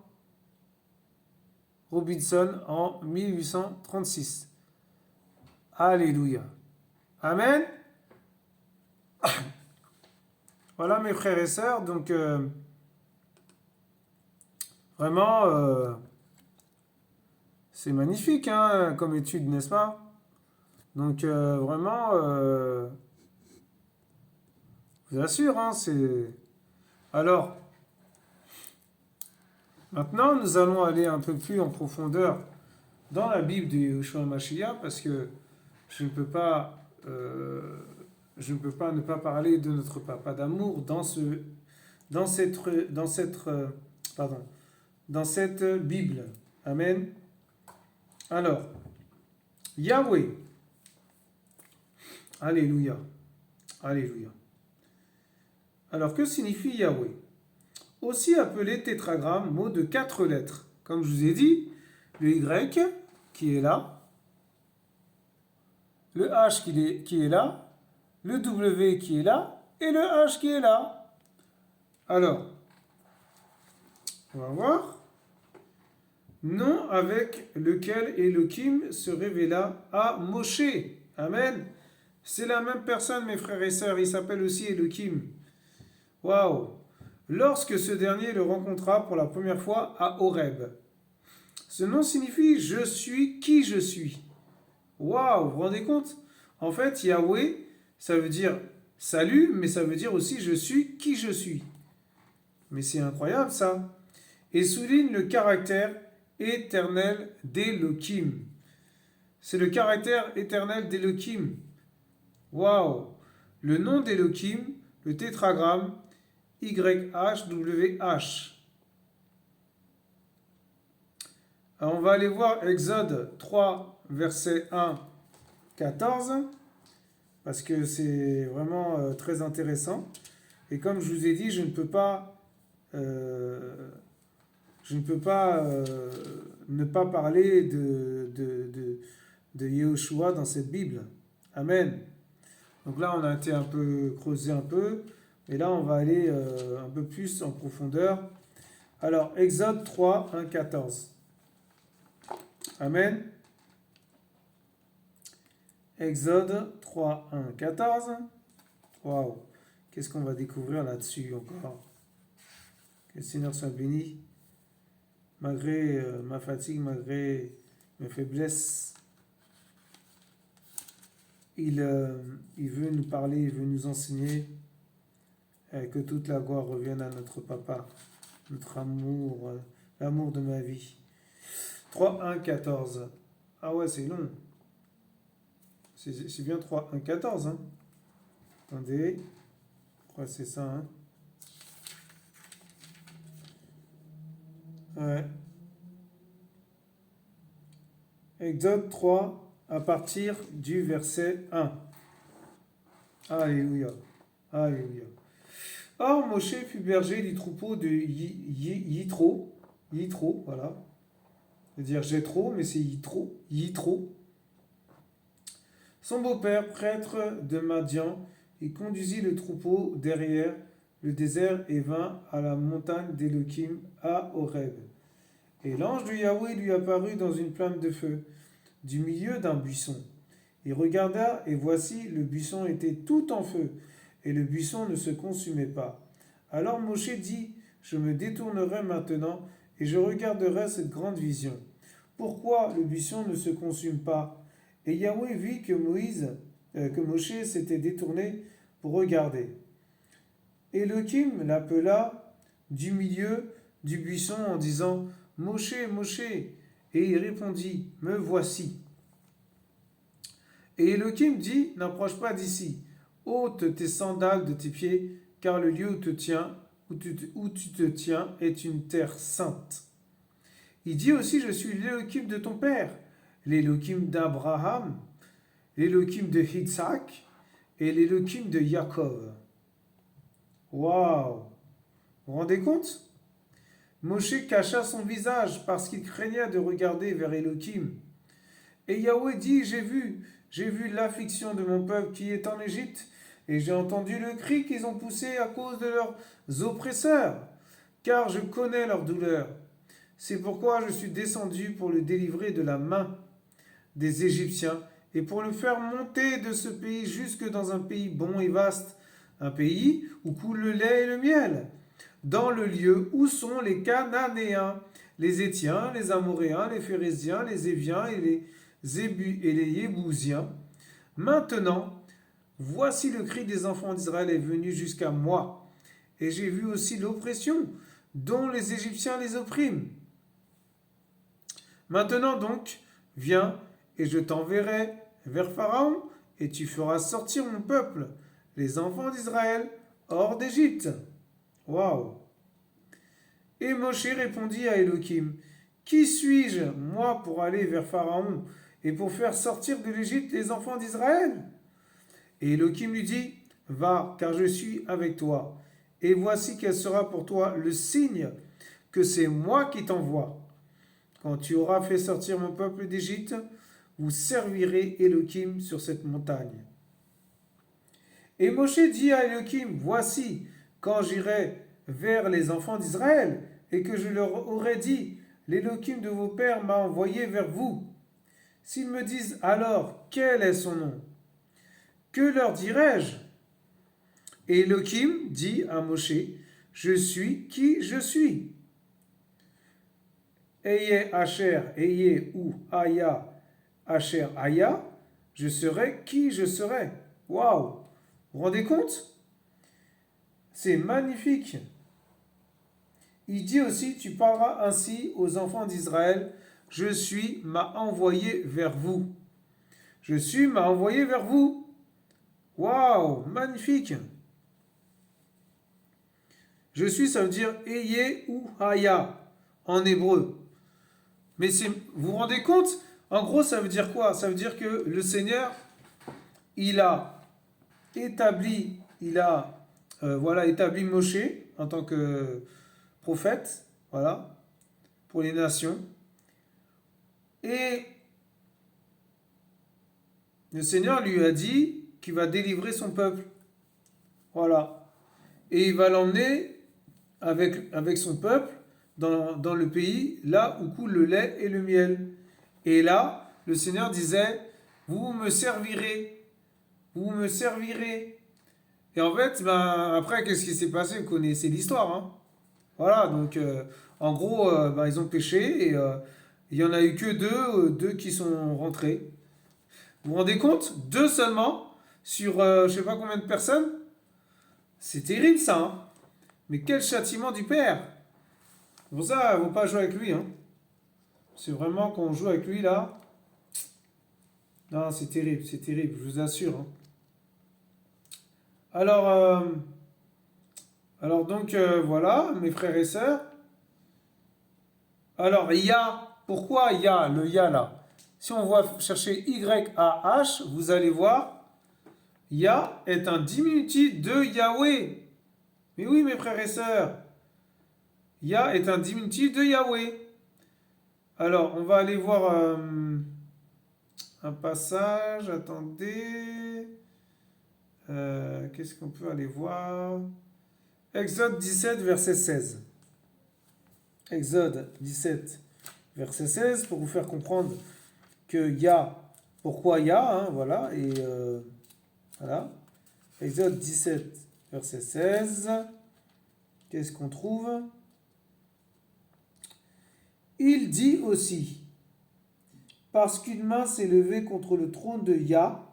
Robinson en 1836. Alléluia. Amen. Voilà mes frères et sœurs, donc vraiment c'est magnifique comme étude, n'est-ce pas? Donc vraiment, je vous assure, c'est... Alors, maintenant nous allons aller un peu plus en profondeur dans la Bible de Yehoshua Mashiach, parce que je ne peux pas ne pas parler de notre papa d'amour dans cette Bible. Amen. Alors, Yahweh. Alléluia. Alléluia. Alors, que signifie Yahweh? Aussi appelé tétragramme, mot de 4 lettres. Comme je vous ai dit, le Y qui est là, le H qui est là, le W qui est là, et le H qui est là. Alors, on va voir. Nom avec lequel Elohim se révéla à Moshe. Amen. C'est la même personne, mes frères et sœurs. Il s'appelle aussi Elohim. Waouh! Lorsque ce dernier le rencontra pour la première fois à Horeb. Ce nom signifie je suis qui je suis. Waouh! Vous vous rendez compte? En fait, Yahweh, ça veut dire salut, mais ça veut dire aussi je suis qui je suis. Mais c'est incroyable ça. Et souligne le caractère éternel d'Elohim. C'est le caractère éternel d'Elohim. Waouh! Le nom d'Elohim, le tétragramme YHWH. Alors on va aller voir Exode 3, verset 1, 14, parce que c'est vraiment très intéressant. Et comme je vous ai dit, je ne peux pas ne pas parler de Yehoshua dans cette Bible. Amen. Donc là, on a été un peu creusé un peu, et là, on va aller un peu plus en profondeur. Alors, Exode 3, 1, 14. Amen. Exode 3, 1, 14. Waouh. Qu'est-ce qu'on va découvrir là-dessus encore? Que le Seigneur soit béni. Malgré ma fatigue, malgré mes faiblesses, il veut nous parler, il veut nous enseigner que toute la gloire revienne à notre papa, notre amour, l'amour de ma vie. 3, 1, 14. Ah ouais, c'est long. C'est bien 3, 1, 14. Hein. Attendez. Je crois que c'est ça. Hein. Ouais. Exode 3, à partir du verset 1. Alléluia. Alléluia. Or, Moshe fut berger du troupeau de Yitro. Yitro, voilà. C'est-à-dire Jéthro, mais c'est Yitro. Yitro. Son beau-père, prêtre de Madian, il conduisit le troupeau derrière le désert et vint à la montagne d'Elohim à Horeb. Et l'ange de Yahweh lui apparut dans une flamme de feu, du milieu d'un buisson. Il regarda, et voici, le buisson était tout en feu, et le buisson ne se consumait pas. Alors Moshe dit, je me détournerai maintenant, et je regarderai cette grande vision. Pourquoi le buisson ne se consume pas? Et Yahweh vit que Moshe s'était détourné pour regarder. Elohim l'appela du milieu du buisson en disant, Moshe, Moshe. Et il répondit, me voici. Et Elohim dit, n'approche pas d'ici, ôte tes sandales de tes pieds, car le lieu où tu te tiens est une terre sainte. Il dit aussi, je suis l'Elohim de ton père, l'Elohim d'Abraham, l'Elohim de Yitzhak et l'Elohim de Jacob. Waouh! Vous vous rendez compte? Moshe cacha son visage parce qu'il craignait de regarder vers Elohim. Et Yahweh dit, j'ai vu l'affliction de mon peuple qui est en Égypte, et j'ai entendu le cri qu'ils ont poussé à cause de leurs oppresseurs, car je connais leur douleur. C'est pourquoi je suis descendu pour le délivrer de la main des Égyptiens, et pour le faire monter de ce pays jusque dans un pays bon et vaste, un pays où coule le lait et le miel, dans le lieu où sont les Cananéens, les Étiens, les Amoréens, les Phérésiens, les Éviens et les Yébousiens. Maintenant, voici le cri des enfants d'Israël est venu jusqu'à moi, et j'ai vu aussi l'oppression dont les Égyptiens les oppriment. Maintenant donc, viens, et je t'enverrai vers Pharaon, et tu feras sortir mon peuple, les enfants d'Israël, hors d'Égypte. Waouh! Et Moshe répondit à Elohim, qui suis-je, moi, pour aller vers Pharaon et pour faire sortir de l'Égypte les enfants d'Israël? Et Elohim lui dit, va, car je suis avec toi. Et voici quel sera pour toi le signe que c'est moi qui t'envoie. Quand tu auras fait sortir mon peuple d'Égypte, vous servirez Elohim sur cette montagne. Et Moshe dit à Elohim, voici, quand j'irai vers les enfants d'Israël, et que je leur aurai dit, l'Elohim de vos pères m'a envoyé vers vous. S'ils me disent alors, quel est son nom? Que leur dirai-je? Et Elohim dit à Moshe, je suis qui je suis. Eye Asher, Eye ou Aya, Asher Aya, je serai qui je serai. Waouh! Vous vous rendez compte? C'est magnifique. Il dit aussi, tu parleras ainsi aux enfants d'Israël, je suis m'a envoyé vers vous. Je suis m'a envoyé vers vous. Waouh, magnifique. Je suis, ça veut dire Eye ou Haya en hébreu. Mais vous vous rendez compte? En gros, ça veut dire quoi? Ça veut dire que le Seigneur, il a établi Moshe en tant que prophète, voilà, pour les nations. Et le Seigneur lui a dit qu'il va délivrer son peuple. Voilà. Et il va l'emmener avec son peuple dans le pays, là où coule le lait et le miel. Et là, le Seigneur disait, vous me servirez, vous me servirez. Et en fait, après, qu'est-ce qui s'est passé? Vous connaissez l'histoire, hein. Voilà, donc en gros, ils ont péché et il n'y en a eu que deux qui sont rentrés. Vous vous rendez compte? Deux seulement sur je sais pas combien de personnes? C'est terrible ça, hein. Mais quel châtiment du Père! Pour ça, il ne faut pas jouer avec lui, hein. C'est vraiment quand on joue avec lui là. Non, c'est terrible, je vous assure, hein. Alors, donc voilà, mes frères et sœurs. Alors, pourquoi il y a le Ya là? Si on va chercher Y-A-H, vous allez voir, Ya est un diminutif de Yahweh. Mais oui, mes frères et sœurs, Ya est un diminutif de Yahweh. Alors, on va aller voir un passage, attendez. Qu'est-ce qu'on peut aller voir? Exode 17, verset 16. Exode 17, verset 16, pour vous faire comprendre que Yah, pourquoi Yah, hein, voilà, et voilà. Exode 17, verset 16. Qu'est-ce qu'on trouve? Il dit aussi, parce qu'une main s'est levée contre le trône de Yah,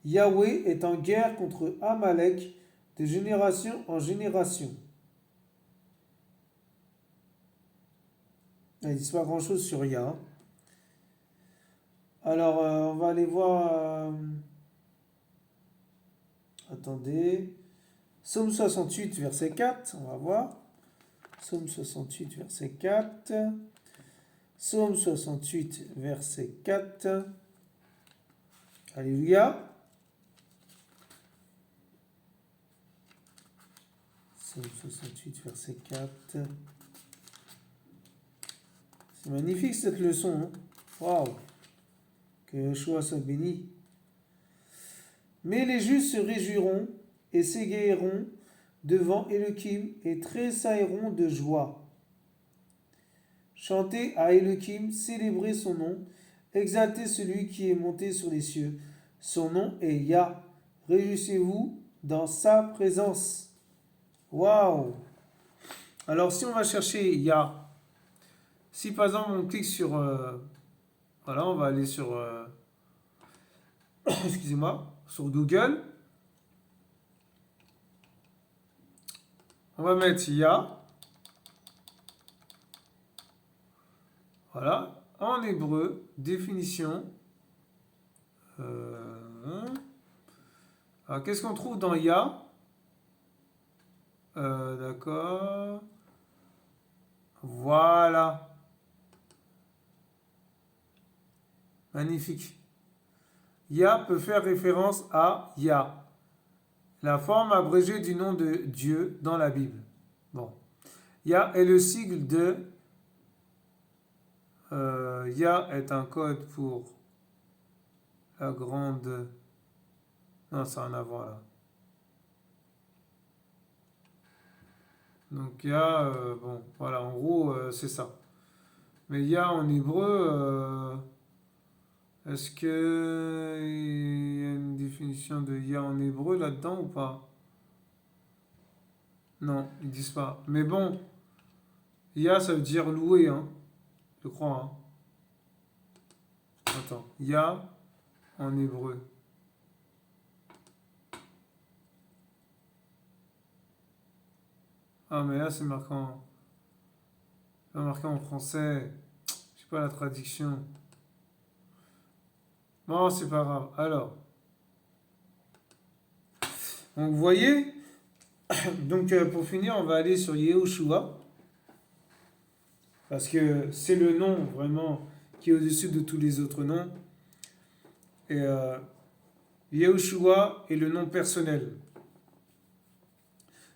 Yahweh est en guerre contre Amalek de génération en génération. Il ne dit pas grand-chose sur Yah. Alors, on va aller voir... attendez. Psaume 68, verset 4, on va voir. Psaume 68, verset 4. Psaume 68, verset 4. Alléluia. Psaume 68, verset 4. C'est magnifique cette leçon, hein. Waouh! Que Yeshua soit béni. Mais les justes se réjouiront et s'égayeront devant Elohim et tressailleront de joie. Chantez à Elohim, célébrez son nom, exaltez celui qui est monté sur les cieux. Son nom est Yah. Réjouissez-vous dans sa présence. Waouh! Alors si on va chercher Yah, si par exemple on clique sur... voilà, on va aller sur... excusez-moi, sur Google. On va mettre Yah. Voilà, en hébreu, définition. Alors, qu'est-ce qu'on trouve dans Yah? D'accord. Voilà. Magnifique. Yah peut faire référence à Yah, la forme abrégée du nom de Dieu dans la Bible. Bon. Yah est le sigle de... Yah est un code pour la grande... Non, ça n'a rien à voir là. Donc Yah, bon, voilà, en gros, c'est ça. Mais Yah en hébreu, Est-ce que il y a une définition de Yah en hébreu là-dedans ou pas? Non, ils disent pas. Mais bon, Yah ça veut dire louer, hein, je crois. Hein. Attends, Yah en hébreu. Ah, mais là c'est marqué en français. Je sais pas la traduction. Bon, c'est pas grave. Alors, donc vous voyez, donc pour finir, on va aller sur Yehoshua, parce que c'est le nom vraiment qui est au-dessus de tous les autres noms. Et Yehoshua est le nom personnel.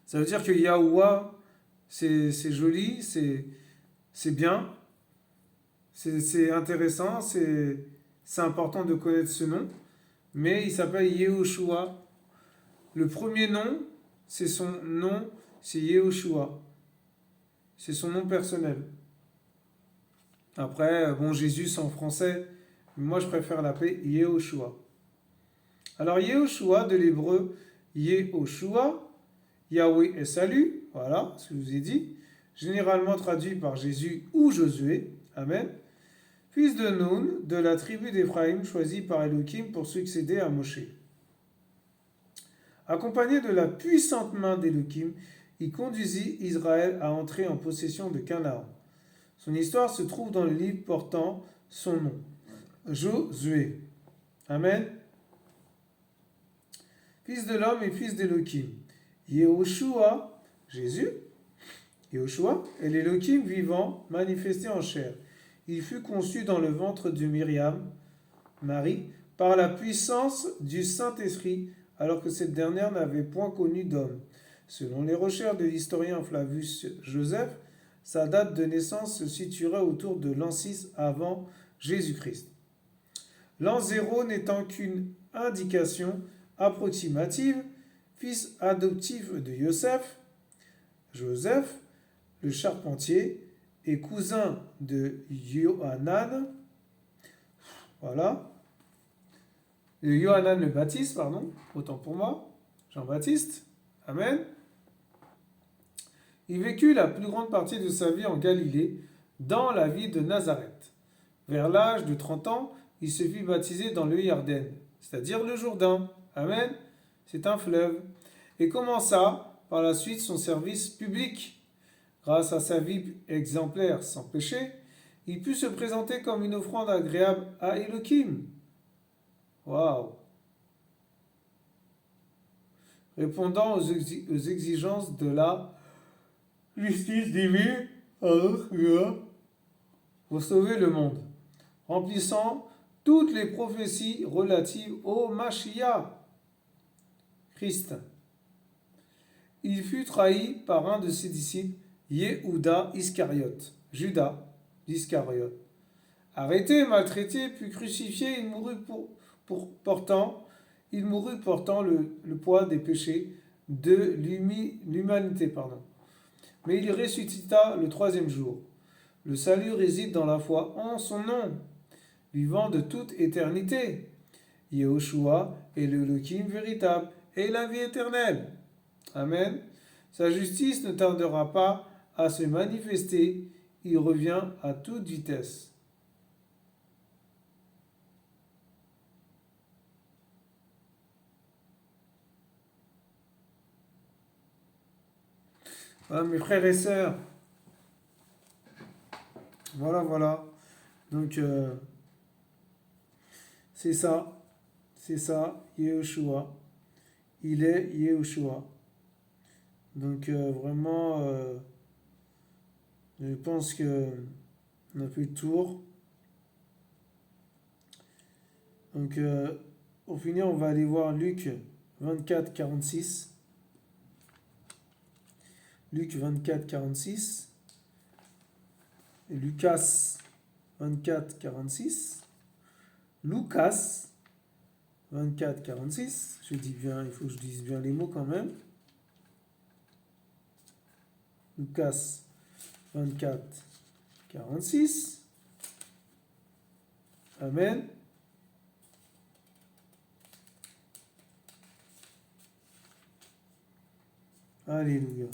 Ça veut dire que Yahuwah, c'est joli, c'est bien, c'est intéressant, c'est important de connaître ce nom, mais il s'appelle Yehoshua. Le premier nom, c'est son nom, c'est Yehoshua. C'est son nom personnel. Après, bon, Jésus, c'est en français, mais moi je préfère l'appeler Yehoshua. Alors, Yehoshua de l'hébreu Yehoshua, Yahweh est salut, voilà ce que je vous ai dit, généralement traduit par Jésus ou Josué, Amen, fils de Nun, de la tribu d'Éphraïm, choisi par Elohim pour succéder à Moshe. Accompagné de la puissante main d'Elohim, il conduisit Israël à entrer en possession de Canaan. Son histoire se trouve dans le livre portant son nom, Josué. Amen. Fils de l'homme et fils d'Elohim. Yehoshua, Jésus, Yehoshua est l'Elohim vivant, manifesté en chair. Il fut conçu dans le ventre de Myriam, Marie, par la puissance du Saint-Esprit, alors que cette dernière n'avait point connu d'homme. Selon les recherches de l'historien Flavius Joseph, sa date de naissance se situerait autour de l'an 6 avant Jésus-Christ. L'an 0 n'étant qu'une indication approximative, fils adoptif de Joseph, le charpentier, et cousin de Yohanan, voilà, Yohanan le Baptiste, pardon, autant pour moi, Jean-Baptiste, Amen. Il vécut la plus grande partie de sa vie en Galilée, dans la ville de Nazareth. Vers l'âge de 30 ans, il se fit baptiser dans le Yarden, c'est-à-dire le Jourdain. Amen. C'est un fleuve. Et commença par la suite son service public. Grâce à sa vie exemplaire sans péché, il put se présenter comme une offrande agréable à Elohim. Waouh! Répondant aux exigences de la justice divine pour sauver le monde, remplissant toutes les prophéties relatives au Mashiach, Christ. Il fut trahi par un de ses disciples, Yehuda Iscariote, Judas d'Iscariote. Arrêté, maltraité, puis crucifié, il mourut portant le poids des péchés de l'humanité. Mais il ressuscita le troisième jour. Le salut réside dans la foi en son nom, vivant de toute éternité. Yehoshua est le Elohim véritable et la vie éternelle. Amen. Sa justice ne tardera pas à se manifester. Il revient à toute vitesse. Voilà, mes frères et sœurs. Voilà. Donc, c'est ça. C'est ça, Yehoshua. Il est Yehoshua. Donc, vraiment, je pense que on a fait le tour. Donc, pour finir, on va aller voir Luc 24, 46. Luc 24, 46. Et Lucas 24, 46. Lucas 24, 46. Je dis bien, il faut que je dise bien les mots quand même. Lucas 24, 46. Amen. Alléluia.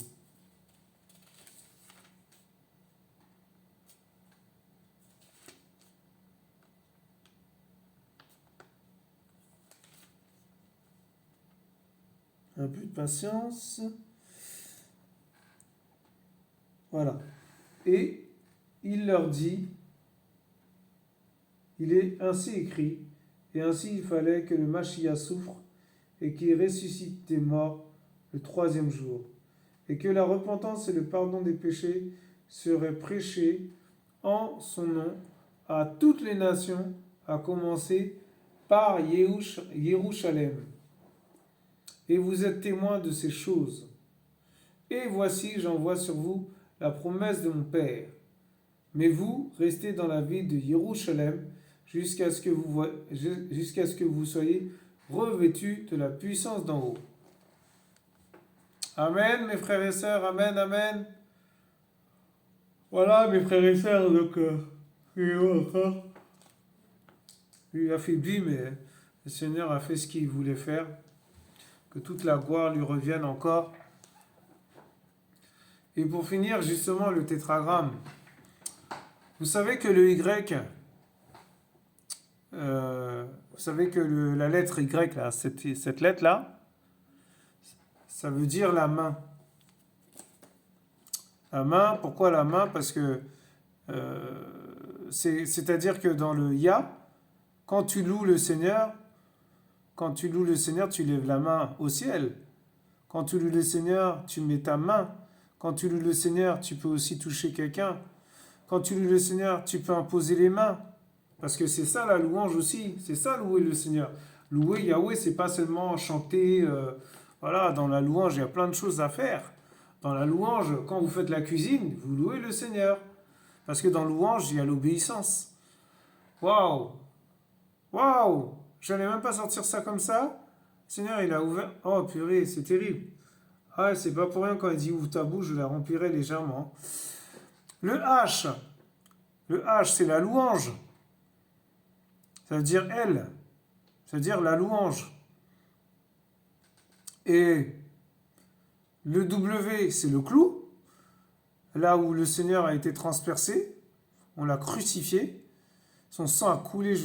Un peu de patience. Voilà. Et il leur dit, il est ainsi écrit, et ainsi il fallait que le Mashiach souffre et qu'il ressuscite des morts le troisième jour, et que la repentance et le pardon des péchés seraient prêchés en son nom à toutes les nations, à commencer par Jérusalem. Et vous êtes témoins de ces choses. Et voici, j'envoie sur vous la promesse de mon Père. Mais vous, restez dans la ville de Jérusalem jusqu'à ce que vous soyez revêtus de la puissance d'en haut. Amen, mes frères et sœurs, amen, amen. Voilà, mes frères et sœurs, donc, lui affaibli, mais le Seigneur a fait ce qu'il voulait faire. Que toute la gloire lui revienne encore. Et pour finir, justement, le tétragramme. Vous savez que le Y, vous savez que la lettre Y, là, cette lettre-là, ça veut dire la main. La main, pourquoi la main? Parce que c'est-à-dire que dans le Ya, quand tu loues le Seigneur, tu lèves la main au ciel. Quand tu loues le Seigneur, tu mets ta main. Quand tu loues le Seigneur, tu peux aussi toucher quelqu'un. Quand tu loues le Seigneur, tu peux imposer les mains. Parce que c'est ça la louange aussi. C'est ça louer le Seigneur. Louer Yahweh, c'est pas seulement chanter. Voilà, dans la louange, il y a plein de choses à faire. Dans la louange, quand vous faites la cuisine, vous louez le Seigneur. Parce que dans la louange, il y a l'obéissance. Waouh! Waouh! Je n'allais même pas sortir ça comme ça. Le Seigneur, il a ouvert. Oh purée, c'est terrible. Ah, c'est pas pour rien quand il dit ouvre ta bouche, je la remplirai légèrement. Le H, c'est la louange. Ça veut dire elle. Ça veut dire la louange. Et le W, c'est le clou. Là où le Seigneur a été transpercé, on l'a crucifié. Son sang a coulé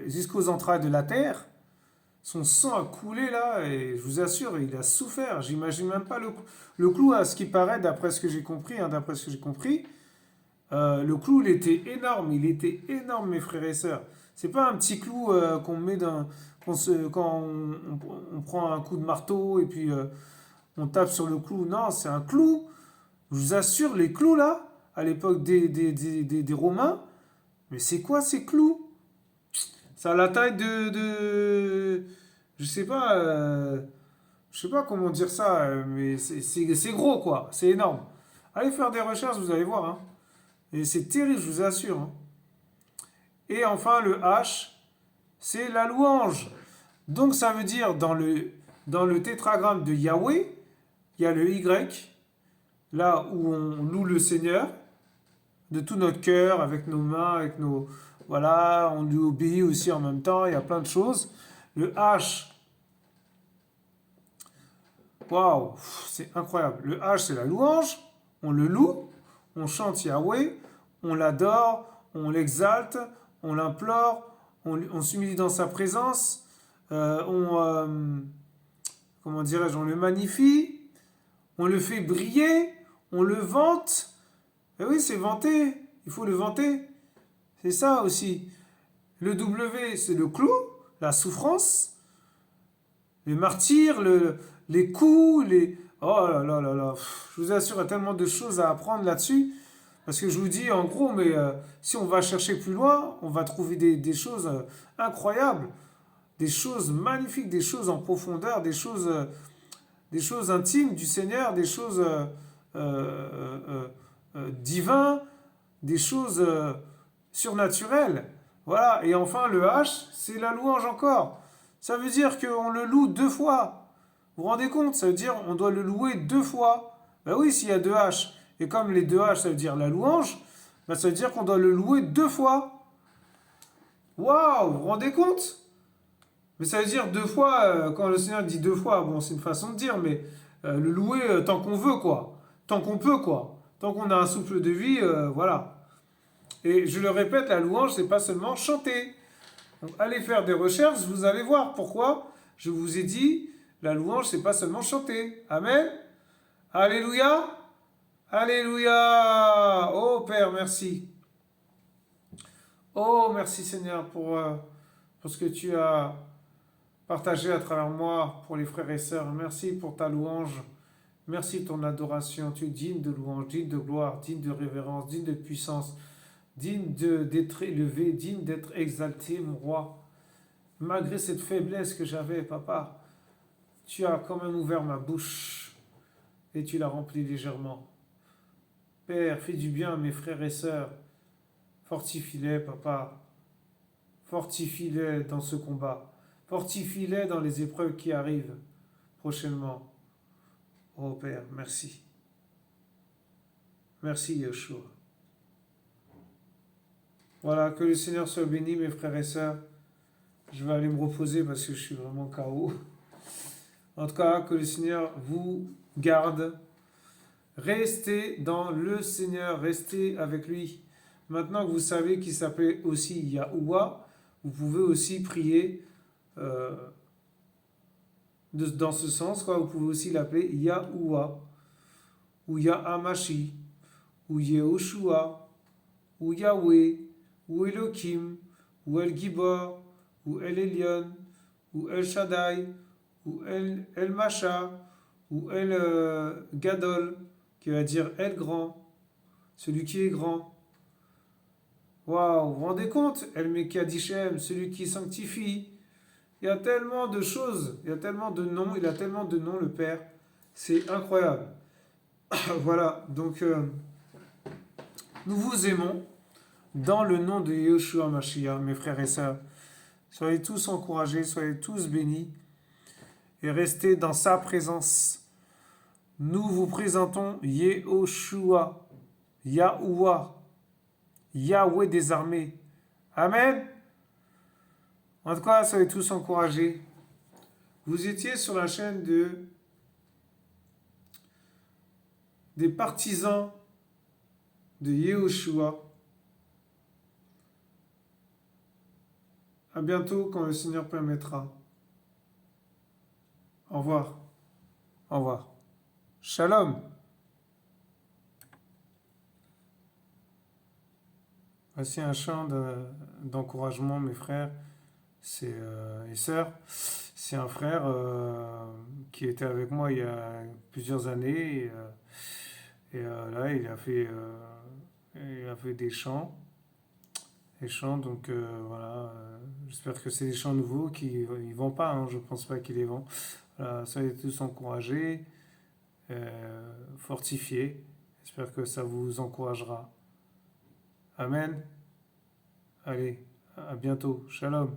jusqu'aux entrailles de la terre. Son sang a coulé là, et je vous assure, il a souffert. J'imagine même pas le clou, à ce qui paraît, d'après ce que j'ai compris, le clou, il était énorme, mes frères et sœurs. C'est pas un petit clou qu'on met quand on prend un coup de marteau et puis on tape sur le clou. Non, c'est un clou. Je vous assure, les clous là, à l'époque des Romains, mais c'est quoi ces clous? Ça a la taille je sais pas comment dire ça, mais c'est gros quoi, c'est énorme. Allez faire des recherches, vous allez voir, hein. Et c'est terrible, je vous assure, hein. Et enfin, le H, c'est la louange. Donc ça veut dire, dans le tétragramme de Yahweh, il y a le Y, là où on loue le Seigneur, de tout notre cœur, avec nos mains, avec nos... Voilà, on lui obéit aussi en même temps, il y a plein de choses. Le H, waouh, c'est incroyable. Le H, c'est la louange, on le loue, on chante Yahweh, on l'adore, on l'exalte, on l'implore, on s'humilie dans sa présence, comment dirais-je, on le magnifie, on le fait briller, on le vante. Et oui, c'est vanter, il faut le vanter. C'est ça aussi. Le W, c'est le clou, la souffrance, les martyrs, les coups, les... Oh là là là là. Je vous assure, il y a tellement de choses à apprendre là-dessus. Parce que je vous dis, en gros, mais si on va chercher plus loin, on va trouver des choses incroyables, des choses magnifiques, des choses en profondeur, des choses intimes du Seigneur, des choses divines, des choses surnaturelles. Voilà. Et enfin, le H, c'est la louange encore. Ça veut dire qu'on le loue 2 fois. Vous vous rendez compte? Ça veut dire qu'on doit le louer 2 fois. Ben oui, s'il y a 2 H. Et comme les 2 H, ça veut dire la louange, ben ça veut dire qu'on doit le louer 2 fois. Waouh, vous vous rendez compte? Mais ça veut dire deux fois, quand le Seigneur dit deux fois, bon, c'est une façon de dire, mais le louer tant qu'on veut, quoi. Tant qu'on peut, quoi. Tant qu'on a un souffle de vie, voilà. Et je le répète, la louange, c'est pas seulement chanter. Donc, allez faire des recherches, vous allez voir pourquoi je vous ai dit, la louange, c'est pas seulement chanter. Amen. Alléluia. Alléluia. Oh Père, merci. Oh, merci Seigneur pour ce que tu as partagé à travers moi, pour les frères et sœurs. Merci pour ta louange. Merci de ton adoration. Tu es digne de louange, digne de gloire, digne de révérence, digne de puissance, d'être élevé, digne d'être exalté, mon roi. Malgré cette faiblesse que j'avais, papa, tu as quand même ouvert ma bouche et tu l'as remplie légèrement. Père, fais du bien à mes frères et sœurs. Fortifie-les, papa. Fortifie-les dans ce combat. Fortifie-les dans les épreuves qui arrivent prochainement. Oh Père, merci. Merci Yeshua. Voilà, que le Seigneur soit béni, mes frères et sœurs. Je vais aller me reposer parce que je suis vraiment KO. En tout cas, que le Seigneur vous garde. Restez dans le Seigneur, restez avec lui. Maintenant que vous savez qu'il s'appelait aussi Yahuwah, vous pouvez aussi prier dans ce sens, quoi. Vous pouvez aussi l'appeler Yahuwah, ou Yahamashi, ou Yehoshua, ou Yahweh, ou Elohim, ou El Gibor, ou El Elyon, ou El Shaddai, ou El Masha, ou El Gadol, qui va dire El Grand, celui qui est grand. Waouh, vous vous rendez compte? El Mekadishem, celui qui sanctifie. Il y a tellement de choses, il y a tellement de noms, il a tellement de noms, le Père. C'est incroyable. Voilà, donc nous vous aimons dans le nom de Yeshua Mashiach, mes frères et sœurs. Soyez tous encouragés, soyez tous bénis et restez dans sa présence. Nous vous présentons Yehoshua, Yahuwah, Yahweh des armées. Amen. En tout cas, soyez tous encouragés. Vous étiez sur la chaîne des partisans de Yehoshua. À bientôt quand le Seigneur permettra. Au revoir. Au revoir. Shalom. Voici un chant d'encouragement, mes frères et sœurs. C'est un frère qui était avec moi il y a plusieurs années. Là, il a fait des chants. Des chants, donc voilà. J'espère que c'est des chants nouveaux qui ne vont pas. Hein, je ne pense pas qu'il les vend. Voilà, soyez tous encouragés, fortifiés. J'espère que ça vous encouragera. Amen. Allez, à bientôt. Shalom.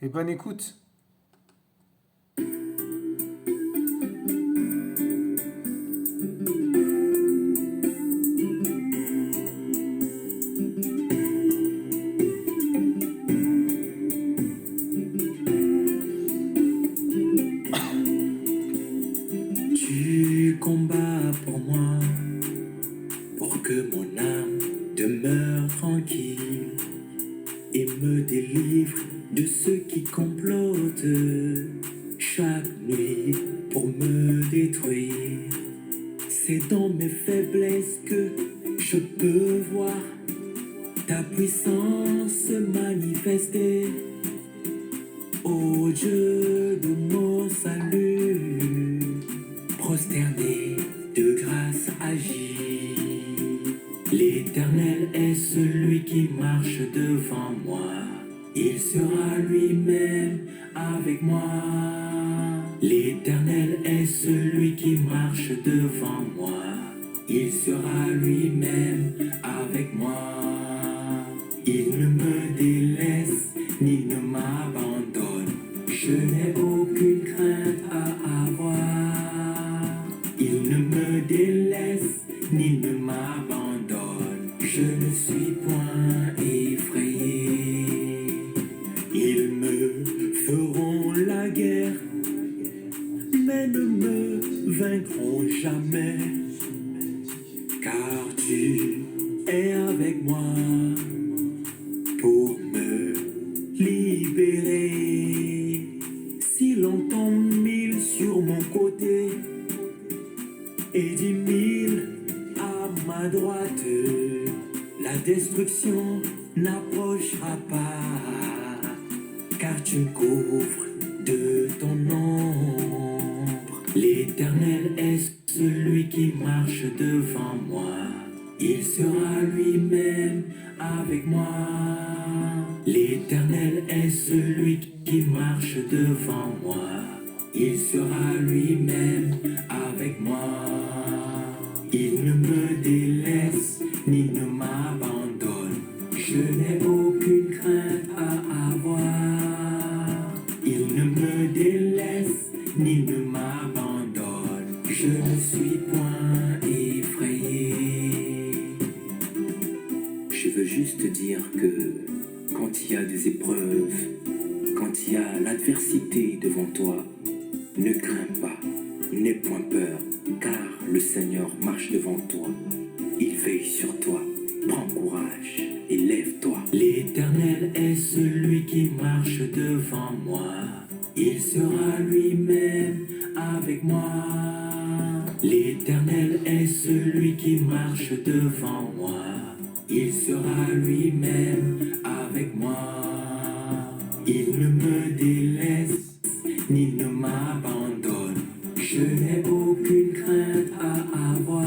Et bonne écoute.
Tu combats pour moi, pour que mon âme demeure tranquille et me délivre de ceux qui complotent chaque nuit pour me détruire. C'est dans mes faiblesses que je peux voir ta puissance se manifester. Ô Dieu de mon salut, prosterné de grâce agis. L'Éternel est celui qui marche devant moi. Il sera lui-même avec moi. L'Éternel est celui qui marche devant moi. Il sera lui-même avec moi. Il ne me délaisse ni ne m'abandonne. Je n'ai aucune crainte à avoir. Il ne me délaisse ni ne m'abandonne. Je ne suis point effrayé. Il me fera jamais, car tu es avec moi pour me libérer. Si l'on tombe 1000 sur mon côté et 10 000 à ma droite, la destruction n'approchera pas, car tu me couvres de ton ombre. L'Éternel est celui qui marche devant moi, il sera lui-même avec moi. L'Éternel est celui qui marche devant moi, il sera lui-même avec moi. Il ne me délaisse ni ne m'abandonne, je n'ai aucune crainte à avoir. Il ne me délaisse ni ne m'abandonne, je ne suis point effrayé. Je veux juste dire que quand il y a des épreuves, quand il y a l'adversité devant toi, ne crains pas, n'aie point peur, car le Seigneur marche devant toi. Il veille sur toi. Prends courage et lève-toi. L'Éternel est celui qui marche devant moi, il sera lui-même avec moi. L'Éternel est celui qui marche devant moi, il sera lui-même avec moi. Il ne me délaisse ni ne m'abandonne, je n'ai aucune crainte à avoir.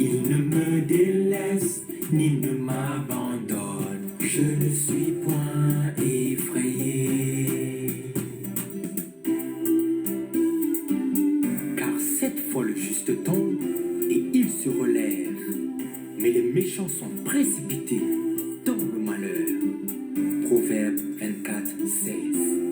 Il ne me délaisse ni ne m'abandonne, je ne suis point effrayé. Car 7 fois le juste tombe et il se relève, mais les méchants sont précipités dans le malheur. Proverbe 24, 16.